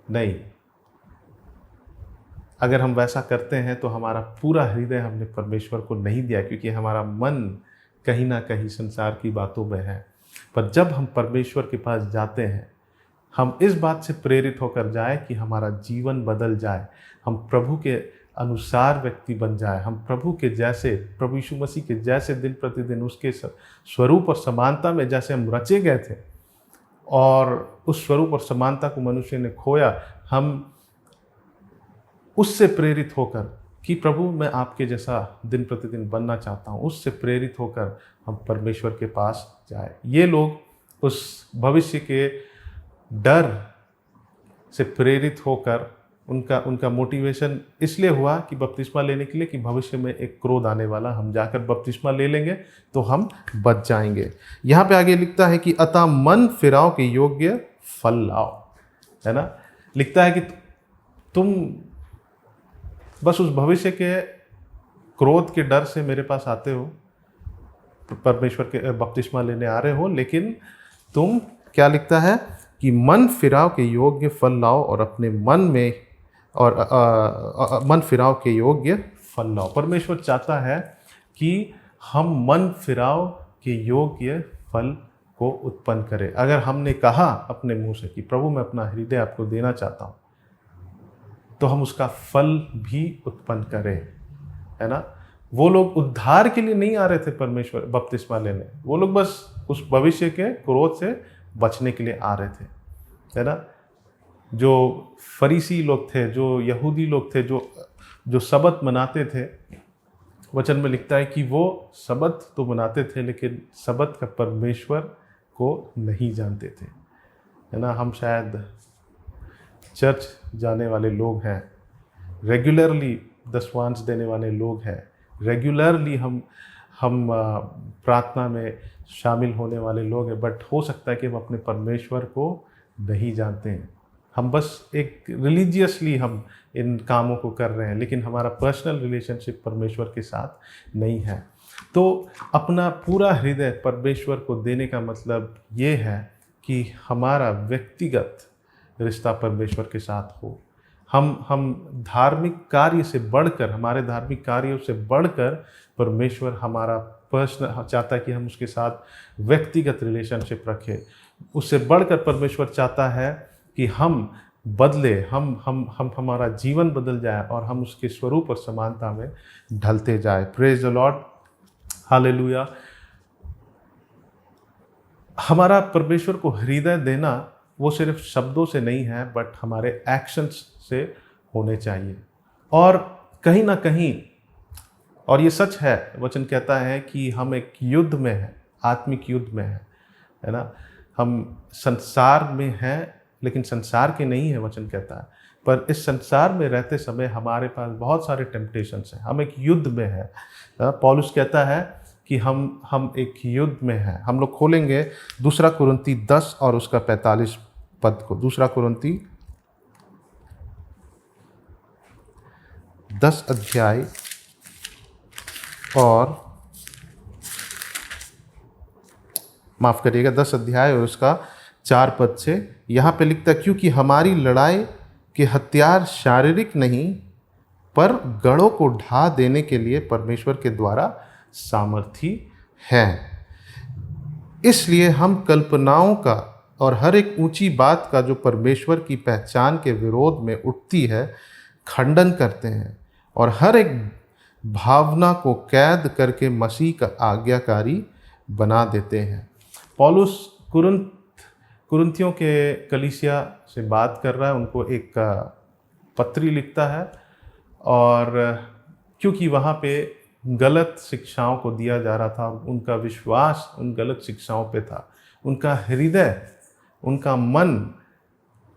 नहीं। अगर हम वैसा करते हैं तो हमारा पूरा हृदय हमने परमेश्वर को नहीं दिया, क्योंकि हमारा मन कहीं ना कहीं संसार की बातों में है। पर जब हम परमेश्वर के पास जाते हैं, हम इस बात से प्रेरित होकर जाए कि हमारा जीवन बदल जाए, हम प्रभु के अनुसार व्यक्ति बन जाए, हम प्रभु के जैसे, प्रभु यीशु मसीह के जैसे दिन प्रतिदिन उसके स्वरूप और समानता में जैसे हम रचे गए थे और उस स्वरूप और समानता को मनुष्य ने खोया, हम उससे प्रेरित होकर कि प्रभु मैं आपके जैसा दिन प्रतिदिन बनना चाहता हूँ, उससे प्रेरित होकर हम परमेश्वर के पास जाए। ये लोग उस भविष्य के डर से प्रेरित होकर उनका मोटिवेशन इसलिए हुआ कि बपतिस्मा लेने के लिए कि भविष्य में एक क्रोध आने वाला, हम जाकर बपतिस्मा ले लेंगे तो हम बच जाएंगे। यहाँ पे आगे लिखता है कि अतः मन फिराओ के योग्य फल लाओ, है ना। लिखता है कि तुम बस उस भविष्य के क्रोध के डर से मेरे पास आते हो, परमेश्वर के बपतिस्मा लेने आ रहे हो, लेकिन तुम, क्या लिखता है कि मन फिराव के योग्य फल लाओ और अपने मन में मन फिराव के योग्य फल लाओ। परमेश्वर चाहता है कि हम मन फिराव के योग्य फल को उत्पन्न करें। अगर हमने कहा अपने मुंह से कि प्रभु मैं अपना हृदय आपको देना चाहता हूँ, तो हम उसका फल भी उत्पन्न करें, है ना। वो लोग उद्धार के लिए नहीं आ रहे थे परमेश्वर बपतिस्मा लेने, वो लोग बस उस भविष्य के क्रोध से बचने के लिए आ रहे थे, है ना। जो फरीसी लोग थे, जो यहूदी लोग थे, जो सबत मनाते थे, वचन में लिखता है कि वो सबत तो मनाते थे लेकिन सबत का परमेश्वर को नहीं जानते थे, है ना। हम शायद चर्च जाने वाले लोग हैं, रेगुलरली दसवांश देने वाले लोग हैं, रेगुलरली हम प्रार्थना में शामिल होने वाले लोग हैं, बट हो सकता है कि हम अपने परमेश्वर को नहीं जानते हैं। हम बस एक रिलीजियसली हम इन कामों को कर रहे हैं, लेकिन हमारा पर्सनल रिलेशनशिप परमेश्वर के साथ नहीं है। तो अपना पूरा हृदय परमेश्वर को देने का मतलब ये है कि हमारा व्यक्तिगत रिश्ता परमेश्वर के साथ हो। हम धार्मिक कार्य से बढ़कर, हमारे धार्मिक कार्यों से बढ़कर परमेश्वर हमारा पर्सनल चाहता है कि हम उसके साथ व्यक्तिगत रिलेशनशिप रखें। उससे बढ़कर परमेश्वर चाहता है कि हम बदले, हम हमारा जीवन बदल जाए और हम उसके स्वरूप और समानता में ढलते जाए। Praise the Lord, hallelujah. हमारा परमेश्वर को हृदय देना वो सिर्फ शब्दों से नहीं है, बट हमारे एक्शंस से होने चाहिए। और कहीं ना कहीं, और ये सच है, वचन कहता है कि हम एक युद्ध में हैं, आत्मिक युद्ध में है ना। हम संसार में हैं लेकिन संसार के नहीं है, वचन कहता है। पर इस संसार में रहते समय हमारे पास बहुत सारे टेम्पटेशंस हैं, हम एक युद्ध में हैं। पौलुस कहता है कि हम एक युद्ध में हैं। हम लोग खोलेंगे दूसरा कुरिन्ती 10 और उसका 45 पद को। दूसरा कुरिन्ती 10 अध्याय और माफ करिएगा 10 अध्याय और उसका 4 पद से यहाँ पे लिखता है, क्योंकि हमारी लड़ाई के हथियार शारीरिक नहीं पर गढ़ों को ढा देने के लिए परमेश्वर के द्वारा सामर्थी हैं। इसलिए हम कल्पनाओं का और हर एक ऊंची बात का जो परमेश्वर की पहचान के विरोध में उठती है खंडन करते हैं और हर एक भावना को कैद करके मसीह का आज्ञाकारी बना देते हैं। पौलुस कुरिन्थियों के कलीसिया से बात कर रहा है, उनको एक पत्री लिखता है, और क्योंकि वहाँ पे गलत शिक्षाओं को दिया जा रहा था, उनका विश्वास उन गलत शिक्षाओं पे था, उनका हृदय, उनका मन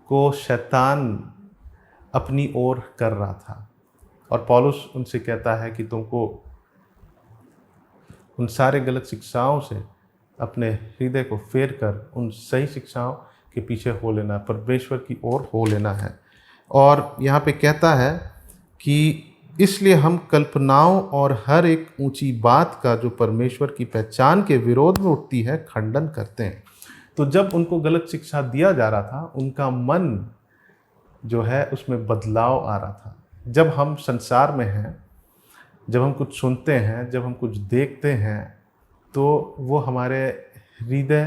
को शैतान अपनी ओर कर रहा था। और पौलुस उनसे कहता है कि तुमको उन सारे गलत शिक्षाओं से अपने हृदय को फेर कर उन सही शिक्षाओं के पीछे हो लेना, परमेश्वर की ओर हो लेना है। और यहाँ पे कहता है कि इसलिए हम कल्पनाओं और हर एक ऊंची बात का जो परमेश्वर की पहचान के विरोध में उठती है खंडन करते हैं। तो जब उनको गलत शिक्षा दिया जा रहा था, उनका मन जो है उसमें बदलाव आ रहा था। जब हम संसार में हैं, जब हम कुछ सुनते हैं, जब हम कुछ देखते हैं, तो वो हमारे हृदय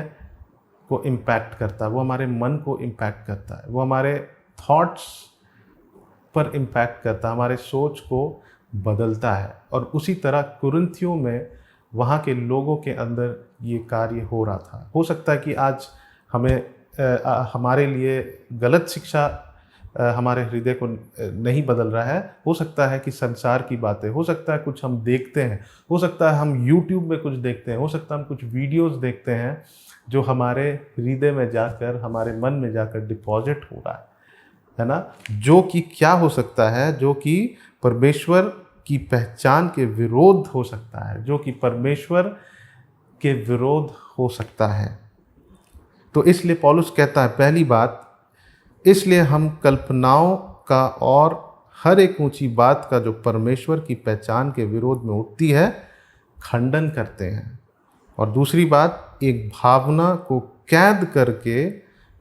को इम्पैक्ट करता है, वो हमारे मन को इम्पैक्ट करता है, वो हमारे थॉट्स पर इम्पैक्ट करता है, हमारे सोच को बदलता है। और उसी तरह कुरिन्थियों में वहाँ के लोगों के अंदर ये कार्य हो रहा था। हो सकता है कि आज हमारे लिए गलत शिक्षा हमारे हृदय को नहीं बदल रहा है। हो सकता है कि संसार की बातें, हो सकता है कुछ हम देखते हैं, हो सकता है हम YouTube में कुछ देखते हैं, हो सकता है हम कुछ वीडियोस देखते हैं जो हमारे हृदय में जाकर, हमारे मन में जाकर डिपॉजिट हो रहा है ना। जो कि क्या हो सकता है, जो कि परमेश्वर की पहचान के विरोध हो सकता है, जो कि परमेश्वर के विरोध हो सकता है। तो इसलिए पौलुस कहता है, पहली बात, इसलिए हम कल्पनाओं का और हर एक ऊंची बात का जो परमेश्वर की पहचान के विरोध में उठती है खंडन करते हैं। और दूसरी बात, एक भावना को कैद करके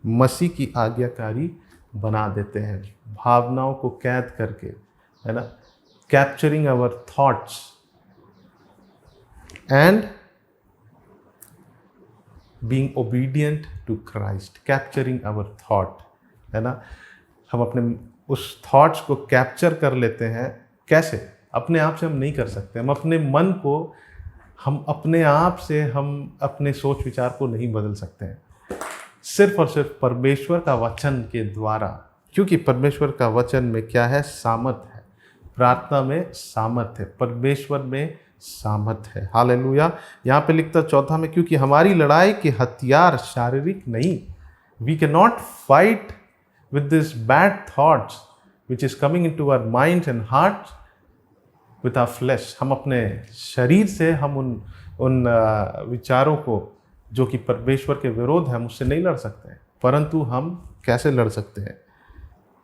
मसीह की आज्ञाकारी बना देते हैं। भावनाओं को कैद करके, है ना, capturing our thoughts and being obedient to Christ. Capturing our thought, है ना, हम अपने उस थॉट्स को कैप्चर कर लेते हैं। कैसे? अपने आप से हम नहीं कर सकते। हम अपने मन को, हम अपने आप से हम अपने सोच विचार को नहीं बदल सकते हैं, सिर्फ और सिर्फ परमेश्वर का वचन के द्वारा। क्योंकि परमेश्वर का वचन में क्या है? सामर्थ है। प्रार्थना में सामर्थ है, परमेश्वर में सामर्थ है। हालेलुया। यहाँ पे लिखता चौथा में, क्योंकि हमारी लड़ाई के हथियार शारीरिक नहीं, we can not fight with these bad thoughts which is coming into our minds and hearts with our flesh। हम अपने शरीर से हम उन विचारों को जो कि परमेश्वर के विरोध है, हम उससे नहीं लड़ सकते हैं। परंतु हम कैसे लड़ सकते हैं?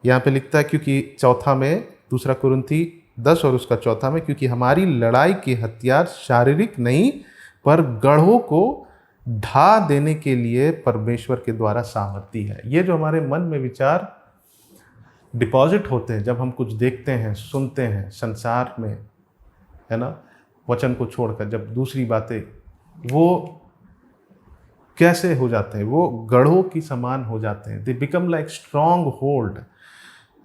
यहाँ पे लिखता है, क्योंकि चौथा में, दूसरा कुरिन्ती 10 और उसका चौथा में, क्योंकि हमारी लड़ाई के हथियार शारीरिक नहीं पर गढ़ों को ढा देने के लिए परमेश्वर के द्वारा सामर्थी है। ये जो हमारे मन में विचार डिपॉजिट होते हैं, जब हम कुछ देखते हैं, सुनते हैं संसार में, है ना, वचन को छोड़कर, जब दूसरी बातें, वो कैसे हो जाते हैं? वो गढ़ों की समान हो जाते हैं। They become like strong hold,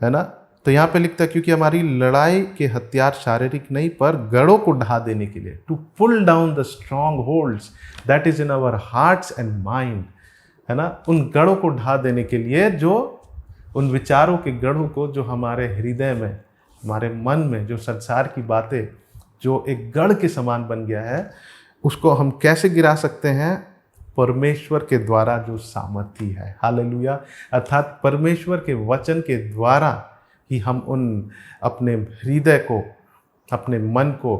है ना, तो यहाँ पे लिखता है क्योंकि हमारी लड़ाई के हथियार शारीरिक नहीं पर गढ़ों को ढा देने के लिए, to pull down the strongholds that is in our hearts and mind, है ना, उन गढ़ों को ढा देने के लिए, जो उन विचारों के गढ़ों को जो हमारे हृदय में, हमारे मन में, जो संसार की बातें जो एक गढ़ के समान बन गया है, उसको हम कैसे गिरा सकते हैं? परमेश्वर के द्वारा जो सामर्थ्य है। हालेलुया। अर्थात परमेश्वर के वचन के द्वारा ही हम उन अपने हृदय को, अपने मन को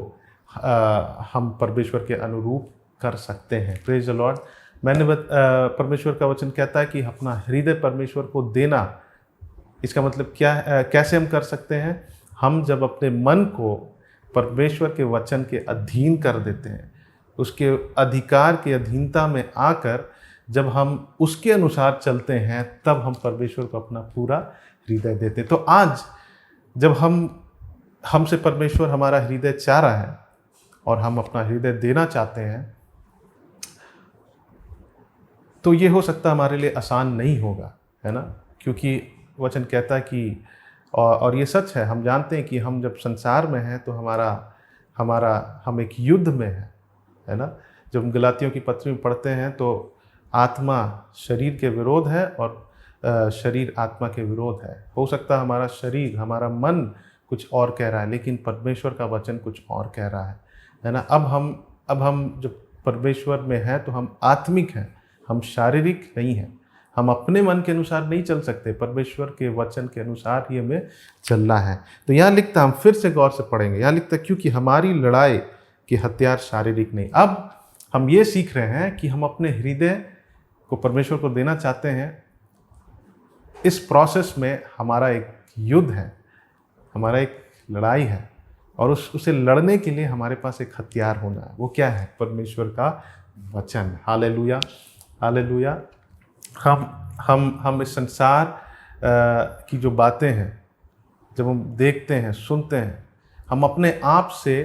हम परमेश्वर के अनुरूप कर सकते हैं। Praise the Lord. परमेश्वर का वचन कहता है कि अपना हृदय परमेश्वर को देना। इसका मतलब क्या है? कैसे हम कर सकते हैं? हम जब अपने मन को परमेश्वर के वचन के अधीन कर देते हैं, उसके अधिकार की अधीनता में आकर जब हम उसके अनुसार चलते हैं, तब हम परमेश्वर को अपना पूरा हृदय देते हैं। तो आज जब हमसे परमेश्वर हमारा हृदय चाह रहा है और हम अपना हृदय देना चाहते हैं, तो ये हो सकता है हमारे लिए आसान नहीं होगा, है ना, क्योंकि वचन कहता है कि और ये सच है, हम जानते हैं कि हम जब संसार में हैं तो हम एक युद्ध में है ना। जब हम गलातियों की पत्री में पढ़ते हैं तो आत्मा शरीर के विरोध है और शरीर आत्मा के विरोध है। हो सकता है हमारा शरीर, हमारा मन कुछ और कह रहा है, लेकिन परमेश्वर का वचन कुछ और कह रहा है ना। अब हम जब परमेश्वर में हैं तो हम आत्मिक हैं, हम शारीरिक नहीं हैं। हम अपने मन के अनुसार नहीं चल सकते, परमेश्वर के वचन के अनुसार ही हमें चलना है। तो यहाँ लिखता, हम फिर से गौर से पढ़ेंगे, यहाँ लिखता क्योंकि हमारी लड़ाई के हथियार शारीरिक नहीं। अब हम ये सीख रहे हैं कि हम अपने हृदय को परमेश्वर को देना चाहते हैं। इस प्रोसेस में हमारा एक युद्ध है, हमारा एक लड़ाई है, और उसे लड़ने के लिए हमारे पास एक हथियार होना है। वो क्या है? परमेश्वर का वचन। Hallelujah, hallelujah. हम इस संसार की जो बातें हैं, जब हम देखते हैं, सुनते हैं, हम अपने आप से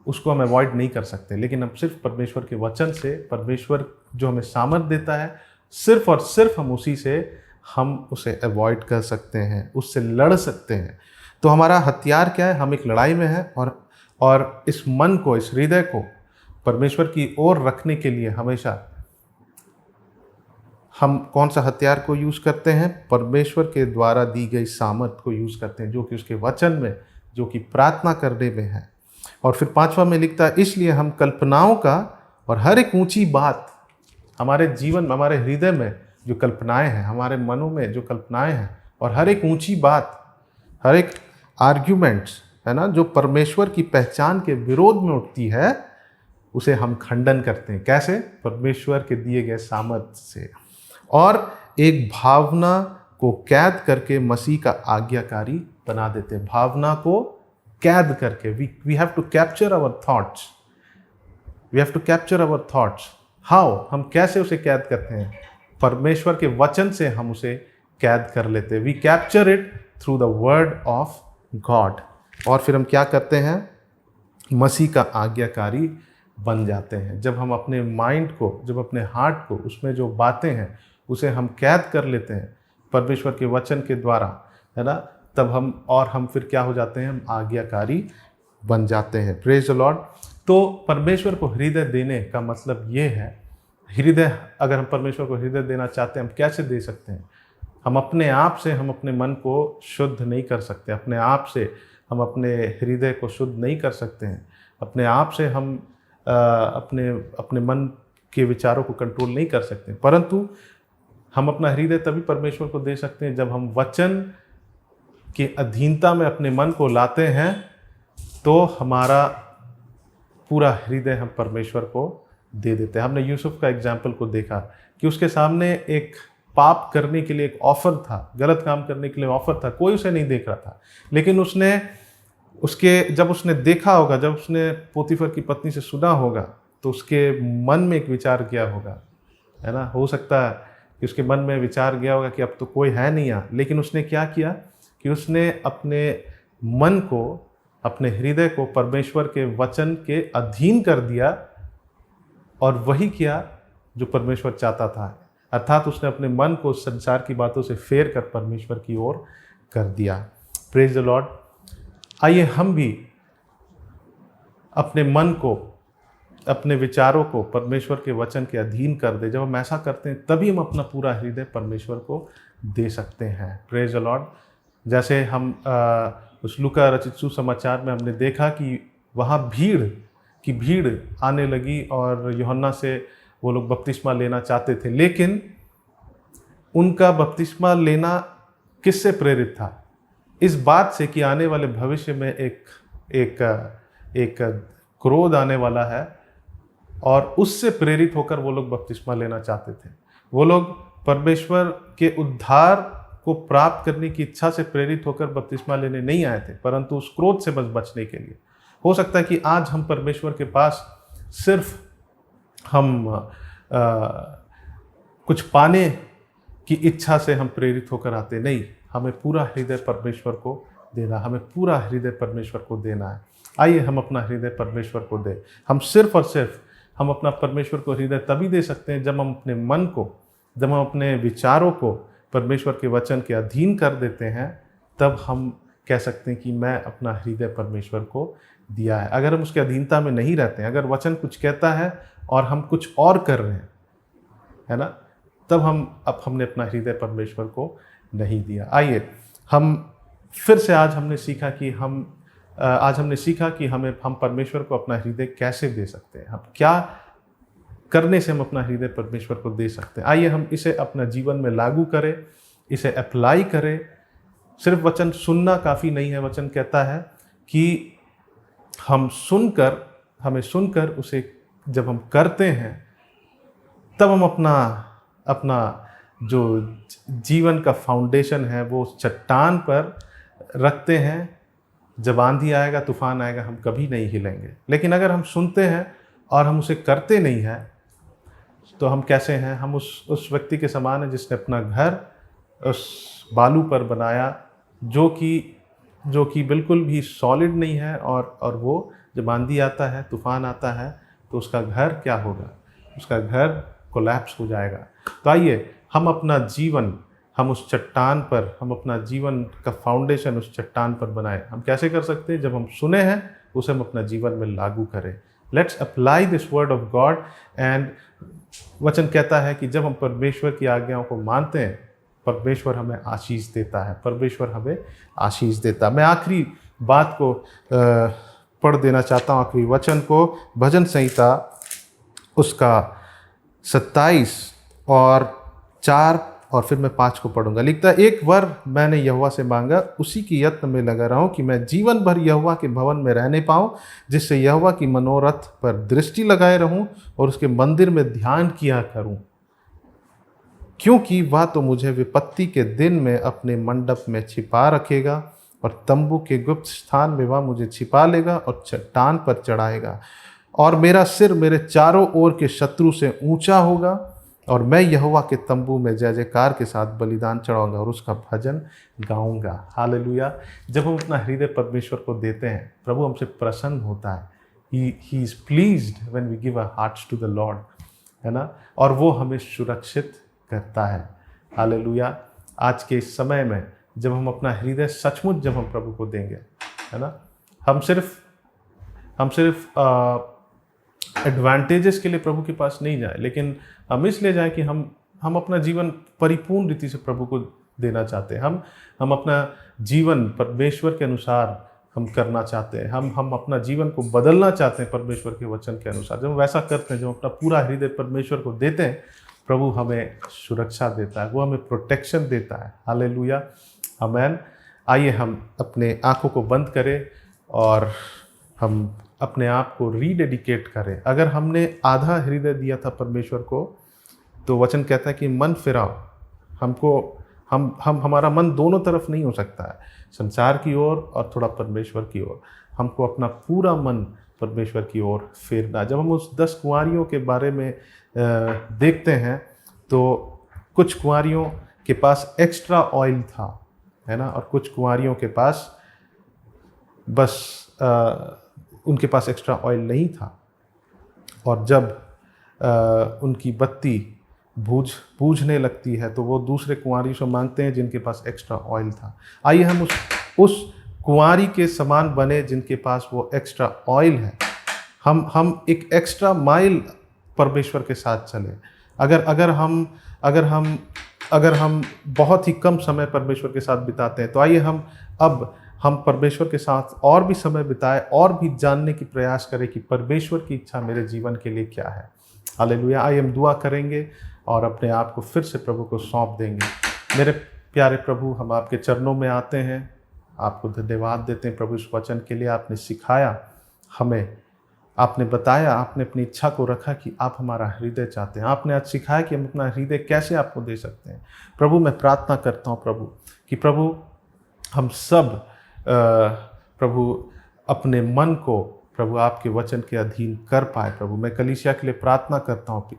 उसको हम अवॉइड नहीं कर सकते, लेकिन हम सिर्फ परमेश्वर के वचन से, परमेश्वर जो हमें सामर्थ देता है, सिर्फ और सिर्फ हम उसी से हम उसे अवॉइड कर सकते हैं, उससे लड़ सकते हैं। तो हमारा हथियार क्या है? हम एक लड़ाई में हैं, और इस मन को, इस हृदय को परमेश्वर की ओर रखने के लिए हमेशा हम कौन सा हथियार को यूज़ करते हैं? परमेश्वर के द्वारा दी गई सामर्थ को यूज़ करते हैं, जो कि उसके वचन में, जो कि प्रार्थना करने में है। और फिर 5वां में लिखता है, इसलिए हम कल्पनाओं का और हर एक ऊंची बात, हमारे जीवन में, हमारे हृदय में जो कल्पनाएं हैं, हमारे मनों में जो कल्पनाएं हैं, और हर एक ऊंची बात, हर एक आर्ग्यूमेंट्स, है ना, जो परमेश्वर की पहचान के विरोध में उठती है, उसे हम खंडन करते हैं। कैसे? परमेश्वर के दिए गए सामर्थ्य से। और एक भावना को कैद करके मसीह का आज्ञाकारी बना देते हैं। भावना को कैद करके, we have to capture our thoughts, we have to capture our thoughts. How? हम कैसे उसे कैद करते हैं? परमेश्वर के वचन से हम उसे कैद कर लेते हैं। We capture it through the word of God. और फिर हम क्या करते हैं? मसीह का आज्ञाकारी बन जाते हैं। जब हम अपने माइंड को, जब अपने हार्ट को, उसमें जो बातें हैं उसे हम कैद कर लेते हैं परमेश्वर के वचन के द्वारा, है ना, तब हम फिर क्या हो जाते हैं? हम आज्ञाकारी बन जाते हैं। Praise the Lord. तो परमेश्वर को हृदय देने का मतलब ये है, हृदय, अगर हम परमेश्वर को हृदय देना चाहते हैं, हम कैसे दे सकते हैं? हम अपने आप से हम अपने मन को शुद्ध नहीं कर सकते, अपने आप से हम अपने हृदय को शुद्ध नहीं कर सकते हैं, अपने आप से हम अपने मन के विचारों को कंट्रोल नहीं कर सकते। परंतु हम अपना हृदय तभी परमेश्वर को दे सकते हैं जब हम वचन के अधीनता में अपने मन को लाते हैं, तो हमारा पूरा हृदय हम परमेश्वर को दे देते हैं। हमने यूसुफ का एग्जाम्पल को देखा कि उसके सामने एक पाप करने के लिए एक ऑफर था, गलत काम करने के लिए ऑफर था, कोई उसे नहीं देख रहा था, लेकिन जब उसने देखा होगा, जब उसने पोतीफर की पत्नी से सुना होगा, तो उसके मन में एक विचार गया होगा, है ना। हो सकता है कि उसके मन में विचार गया होगा कि अब तो कोई है नहीं यहाँ, लेकिन उसने क्या किया कि उसने अपने मन को, अपने हृदय को परमेश्वर के वचन के अधीन कर दिया, और वही किया जो परमेश्वर चाहता था। अर्थात उसने अपने मन को संसार की बातों से फेर कर परमेश्वर की ओर कर दिया। Praise the Lord. आइए हम भी अपने मन को, अपने विचारों को परमेश्वर के वचन के अधीन कर दे। जब हम ऐसा करते हैं तभी हम अपना पूरा हृदय परमेश्वर को दे सकते हैं। Praise the Lord. जैसे हम उस लूका रचित सुसमाचार में हमने देखा कि वहाँ भीड़ आने लगी और यूहन्ना से वो लोग बपतिस्मा लेना चाहते थे, लेकिन उनका बपतिस्मा लेना किससे प्रेरित था? इस बात से कि आने वाले भविष्य में एक क्रोध आने वाला है, और उससे प्रेरित होकर वो लोग बपतिस्मा लेना चाहते थे। वो लोग परमेश्वर के उद्धार को प्राप्त करने की इच्छा से प्रेरित होकर बपतिस्मा लेने नहीं आए थे, परंतु उस क्रोध से बस बचने के लिए। हो सकता है कि आज हम परमेश्वर के पास सिर्फ हम कुछ पाने की इच्छा से हम प्रेरित होकर आते नहीं, हमें पूरा हृदय परमेश्वर को देना, हमें पूरा हृदय परमेश्वर को देना है। आइए हम अपना हृदय परमेश्वर को दें। हम सिर्फ और सिर्फ हम अपना परमेश्वर को हृदय तभी दे सकते हैं जब हम अपने मन को, जब हम अपने विचारों को परमेश्वर के वचन के अधीन कर देते हैं, तब हम कह सकते हैं कि मैं अपना हृदय परमेश्वर को दिया है। अगर हम उसके अधीनता में नहीं रहते हैं, अगर वचन कुछ कहता है और हम कुछ और कर रहे हैं, है ना, तब हमने अपना हृदय परमेश्वर को नहीं दिया। आइए हम फिर से आज हमने सीखा कि हम परमेश्वर को अपना हृदय कैसे दे सकते हैं, हम क्या करने से हम अपना हृदय परमेश्वर को दे सकते हैं। आइए हम इसे अपना जीवन में लागू करें, इसे अप्लाई करें। सिर्फ वचन सुनना काफ़ी नहीं है। वचन कहता है कि हमें सुनकर उसे जब हम करते हैं, तब हम अपना जो जीवन का फाउंडेशन है वो चट्टान पर रखते हैं। जब आंधी आएगा, तूफान आएगा, हम कभी नहीं हिलेंगे। लेकिन अगर हम सुनते हैं और हम उसे करते नहीं हैं, तो हम कैसे हैं? हम उस व्यक्ति के समान हैं जिसने अपना घर उस बालू पर बनाया, जो कि बिल्कुल भी सॉलिड नहीं है, और वो जब आंधी आता है, तूफान आता है, तो उसका घर क्या होगा? उसका घर कोलैप्स हो जाएगा। तो आइए हम अपना जीवन, हम अपना जीवन का फाउंडेशन उस चट्टान पर बनाएं। हम कैसे कर सकते हैं? जब हम सुने हैं उसे हम अपना जीवन में लागू करें। Let's apply this word of God. And वचन कहता है कि जब हम परमेश्वर की आज्ञाओं को मानते हैं, परमेश्वर हमें आशीष देता है, परमेश्वर हमें आशीष देता है। मैं आखिरी बात को पढ़ देना चाहता हूँ, आखिरी वचन को, भजन संहिता उसका 27 और 4 और फिर मैं 5 को पढ़ूंगा। लिखता है, एक वर मैंने यहोवा से मांगा, उसी की यत्न में लगा रहा हूँ कि मैं जीवन भर यहोवा के भवन में रहने पाऊँ, जिससे यहोवा की मनोरथ पर दृष्टि लगाए रहूँ और उसके मंदिर में ध्यान किया करूँ, क्योंकि वह तो मुझे विपत्ति के दिन में अपने मंडप में छिपा रखेगा और तंबू के गुप्त स्थान में वह मुझे छिपा लेगा और चट्टान पर चढ़ाएगा, और मेरा सिर मेरे चारों ओर के शत्रु से ऊंचा होगा, और मैं यहोवा के तंबू में जय जयकार के साथ बलिदान चढ़ाऊंगा और उसका भजन गाऊंगा। हालेलुया। जब हम अपना हृदय परमेश्वर को देते हैं, प्रभु हमसे प्रसन्न होता है। He is pleased when we give our hearts to the Lord, है ना, और वो हमें सुरक्षित करता है। हालेलुया। आज के इस समय में जब हम अपना हृदय सचमुच जब हम प्रभु को देंगे, है ना, हम सिर्फ एडवांटेजेस के लिए प्रभु के पास नहीं जाए, लेकिन हम इसलिए जाएं कि हम अपना जीवन परिपूर्ण रीति से प्रभु को देना चाहते हैं। हम अपना जीवन परमेश्वर के अनुसार हम करना चाहते हैं। हम अपना जीवन को बदलना चाहते हैं परमेश्वर के वचन के अनुसार। जब हम वैसा करते हैं, जब अपना पूरा हृदय परमेश्वर को देते हैं, प्रभु हमें सुरक्षा देता है, वो हमें प्रोटेक्शन देता है। हालेलुया, आमेन। आइए हम अपने आँखों को बंद करें और हम अपने आप को रीडेडिकेट करें। अगर हमने आधा हृदय दिया था परमेश्वर को, तो वचन कहता है कि मन फिराओ। हमारा मन दोनों तरफ नहीं हो सकता है, संसार की ओर और थोड़ा परमेश्वर की ओर। हमको अपना पूरा मन परमेश्वर की ओर फेरना। जब हम उस 10 कुंवारियों के बारे में देखते हैं, तो कुछ कुंवारियों के पास एक्स्ट्रा ऑयल था, है ना, और कुछ कुंवारियों के पास बस उनके पास एक्स्ट्रा ऑयल नहीं था। और जब उनकी बत्ती बूझने लगती है, तो वो दूसरे कुंवारी से मांगते हैं जिनके पास एक्स्ट्रा ऑयल था। आइए हम उस उस कुंवारी के समान बने जिनके पास वो एक्स्ट्रा ऑयल है। हम एक एक्स्ट्रा माइल परमेश्वर के साथ चलें। अगर हम बहुत ही कम समय परमेश्वर के साथ बिताते हैं, तो आइए हम परमेश्वर के साथ और भी समय बिताएं और भी जानने की प्रयास करें कि परमेश्वर की इच्छा मेरे जीवन के लिए क्या है। हालेलुया। आइए हम दुआ करेंगे और अपने आप को फिर से प्रभु को सौंप देंगे। मेरे प्यारे प्रभु, हम आपके चरणों में आते हैं, आपको धन्यवाद देते हैं प्रभु इस वचन के लिए। आपने सिखाया हमें, आपने बताया, आपने अपनी इच्छा को रखा कि आप हमारा हृदय चाहते हैं। आपने आज सिखाया कि हम अपना हृदय कैसे आपको दे सकते हैं। प्रभु मैं प्रार्थना करता हूँ प्रभु कि प्रभु हम सब प्रभु अपने मन को प्रभु आपके वचन के अधीन कर पाए। प्रभु मैं कलीसिया के लिए प्रार्थना करता हूँ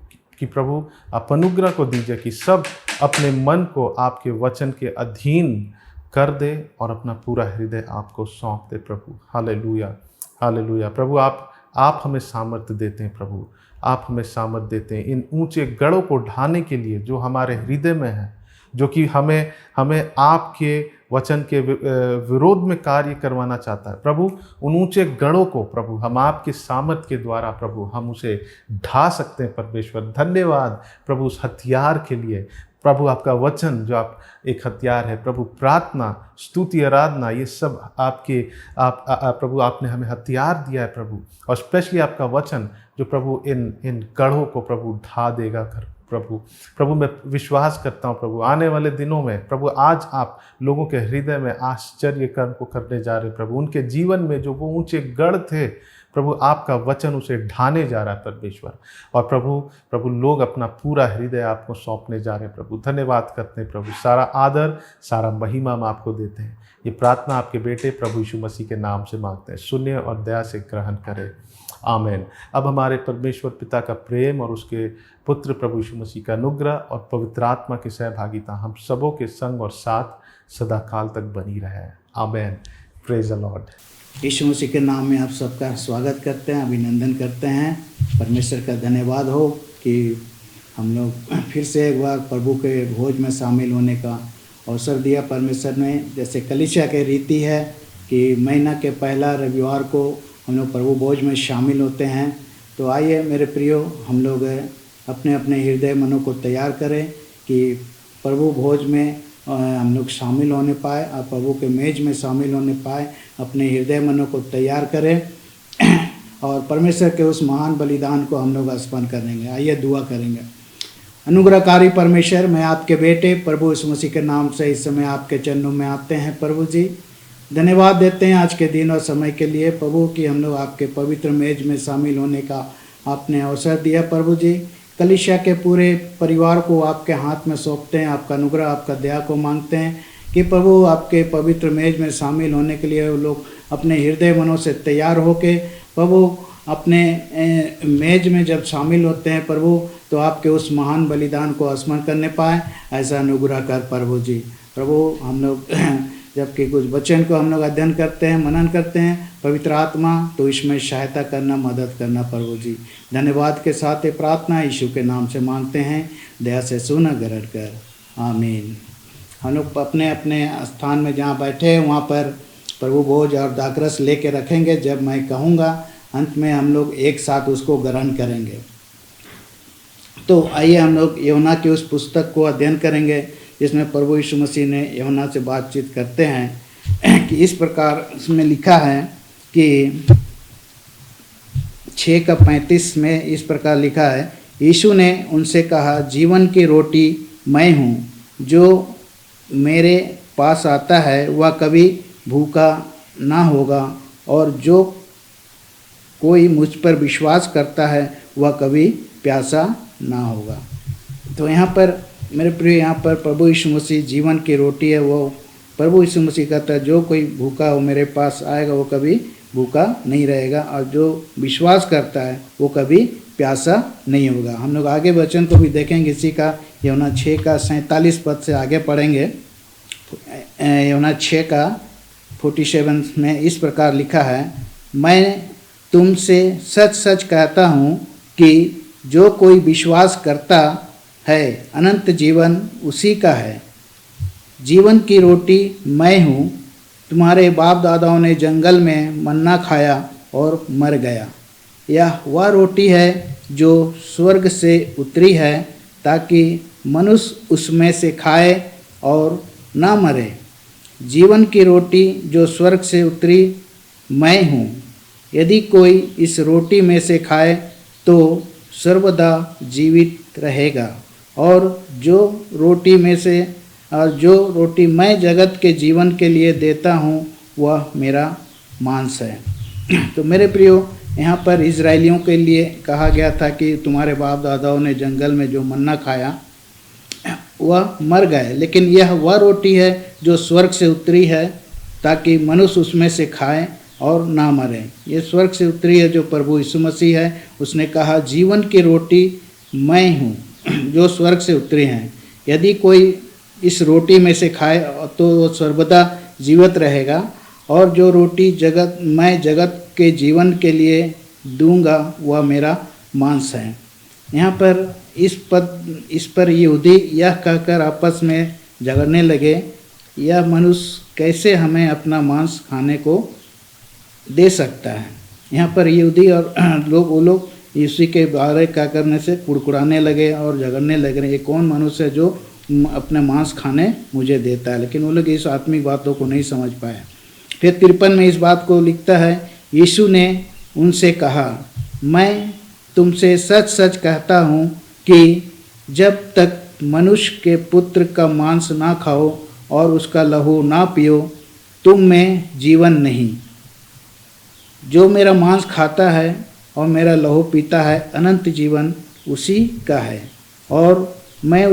कि प्रभु आप अनुग्रह को दीजिए कि सब अपने मन को आपके वचन के अधीन कर दे और अपना पूरा हृदय आपको सौंप दे प्रभु। Hallelujah, hallelujah. प्रभु आप हमें सामर्थ्य देते हैं प्रभु, आप हमें सामर्थ्य देते हैं इन ऊंचे गढ़ों को ढाने के लिए जो हमारे हृदय में है, जो कि हमें आपके वचन के विरोध में कार्य करवाना चाहता है। प्रभु उन ऊंचे गढ़ों को प्रभु हम आपके सामर्थ्य के द्वारा प्रभु हम उसे ढा सकते हैं परमेश्वर। धन्यवाद प्रभु उस हथियार के लिए। प्रभु आपका वचन जो आप एक हथियार है प्रभु, प्रार्थना, स्तुति, आराधना, ये सब प्रभु आपने हमें हथियार दिया है प्रभु। और स्पेशली आपका वचन जो प्रभु इन गढ़ों को प्रभु ढा देगा प्रभु मैं विश्वास करता हूँ प्रभु आने वाले दिनों में प्रभु आज आप लोगों के हृदय में आश्चर्य कर्म को करने जा रहे प्रभु। उनके जीवन में जो वो ऊंचे गढ़ थे प्रभु, आपका वचन उसे ढाने जा रहा है परमेश्वर। और प्रभु लोग अपना पूरा हृदय आपको सौंपने जा रहे हैं प्रभु। धन्यवाद करते हैं प्रभु, सारा आदर सारा महिमा हम आपको देते हैं। ये प्रार्थना आपके बेटे प्रभु यीशु मसीह के नाम से मांगते हैं, सुनिए और दया से ग्रहण करें, आमीन। अब हमारे परमेश्वर पिता का प्रेम और उसके पुत्र प्रभु यीशु मसीह का अनुग्रह और पवित्र आत्मा की सहभागिता हम सबों के संग और साथ सदा काल तक बनी रहे, आमीन। Praise the lord. Yeshu Masih के नाम में आप सबका स्वागत करते हैं, अभिनंदन करते हैं। परमेश्वर का धन्यवाद हो कि हम लोग फिर से एक बार प्रभु के भोज में शामिल होने का अवसर दिया परमेश्वर ने। जैसे कलीसिया की रीति है कि महीना के पहला रविवार को हम लोग प्रभु भोज में शामिल होते हैं। तो आइए मेरे प्रियो, हम लोग अपने अपने हृदय मनों को तैयार करें कि प्रभु भोज में हम लोग शामिल होने पाए और प्रभु के मेज में शामिल होने पाए। अपने हृदय मनों को तैयार करें और परमेश्वर के उस महान बलिदान को हम लोग स्मरण करेंगे। आइए दुआ करेंगे। अनुग्रहकारी परमेश्वर, मैं आपके बेटे प्रभु यीशु मसीह के नाम से इस समय आपके चरणों में आते हैं प्रभु जी। धन्यवाद देते हैं आज के दिन और समय के लिए प्रभु कि हम लोग आपके पवित्र मेज में शामिल होने का आपने अवसर दिया प्रभु जी। कलीसिया के पूरे परिवार को आपके हाथ में सौंपते हैं। आपका अनुग्रह, आपका दया को मांगते हैं कि प्रभु आपके पवित्र मेज में शामिल होने के लिए वो लोग अपने हृदय मनों से तैयार होके प्रभु अपने मेज में जब शामिल होते हैं प्रभु, तो आपके उस महान बलिदान को स्मरण करने पाए, ऐसा अनुग्रह कर प्रभु जी। प्रभु हम लोग जबकि कुछ वचन को हम लोग अध्ययन करते हैं, मनन करते हैं, पवित्र आत्मा तो इसमें सहायता करना, मदद करना प्रभु जी। धन्यवाद के साथ ये प्रार्थना यीशु के नाम से मांगते हैं, दया से सुना ग्रहण कर, आमीन। हम लोग अपने अपने स्थान में जहाँ बैठे हैं वहाँ पर प्रभु भोज और दाखरस लेके रखेंगे। जब मैं कहूँगा अंत में हम लोग एक साथ उसको ग्रहण करेंगे। तो आइए हम लोग यूहन्ना की उस पुस्तक को अध्ययन करेंगे जिसमें प्रभु यीशु मसीह ने यूहन्ना से बातचीत करते हैं कि इस प्रकार उसमें लिखा है कि 6:35 में इस प्रकार लिखा है, यीशु ने उनसे कहा, जीवन की रोटी मैं हूँ, जो मेरे पास आता है वह कभी भूखा ना होगा और जो कोई मुझ पर विश्वास करता है वह कभी प्यासा ना होगा। तो यहाँ पर मेरे प्रिय, यहाँ पर प्रभु यीशु मसीह जीवन की रोटी है। वो प्रभु यीशु मसीह कहता है जो कोई भूखा हो मेरे पास आएगा वो कभी भूखा नहीं रहेगा और जो विश्वास करता है वो कभी प्यासा नहीं होगा। हम लोग आगे वचन को भी देखेंगे इसी का, यूहन्ना 6:47 पद से आगे पढ़ेंगे। यूहन्ना 6:47 में इस प्रकार लिखा है, मैं तुमसे सच सच कहता हूँ कि जो कोई विश्वास करता है अनंत जीवन उसी का है। जीवन की रोटी मैं हूँ, तुम्हारे बाप दादाओं ने जंगल में मन्ना खाया और मर गया। यह वह रोटी है जो स्वर्ग से उतरी है, ताकि मनुष्य उसमें से खाए और ना मरे। जीवन की रोटी जो स्वर्ग से उतरी मैं हूँ। यदि कोई इस रोटी में से खाए तो सर्वदा जीवित रहेगा। और जो रोटी मैं जगत के जीवन के लिए देता हूँ वह मेरा मांस है। तो मेरे प्रियो, यहाँ पर इजरायलियों के लिए कहा गया था कि तुम्हारे बाप दादाओं ने जंगल में जो मन्ना खाया वह मर गए, लेकिन यह वह रोटी है जो स्वर्ग से उतरी है, ताकि मनुष्य उसमें से खाए और ना मरे। ये स्वर्ग से उतरी है जो प्रभु यीशु मसीह है। उसने कहा जीवन की रोटी मैं हूँ जो स्वर्ग से उतरी है। यदि कोई इस रोटी में से खाए तो वो सर्वदा जीवित रहेगा। और जो रोटी मैं जगत के जीवन के लिए दूंगा वह मेरा मांस है। यहाँ पर इस पर यहूदी यह कहकर आपस में झगड़ने लगे, यह मनुष्य कैसे हमें अपना मांस खाने को दे सकता है। यहाँ पर यहूदी और वो लोग यीशु के बारे का करने से कुड़कुड़ाने लगे और झगड़ने लगे, ये कौन मनुष्य है जो अपने मांस खाने मुझे देता है। लेकिन वो लोग इस आत्मिक बातों को नहीं समझ पाए। फिर 53 में इस बात को लिखता है, यीशु ने उनसे कहा, मैं तुमसे सच सच कहता हूँ कि जब तक मनुष्य के पुत्र का मांस ना खाओ और उसका लहू ना पियो, तुम में जीवन नहीं। जो मेरा मांस खाता है और मेरा लहू पीता है, अनंत जीवन उसी का है, और मैं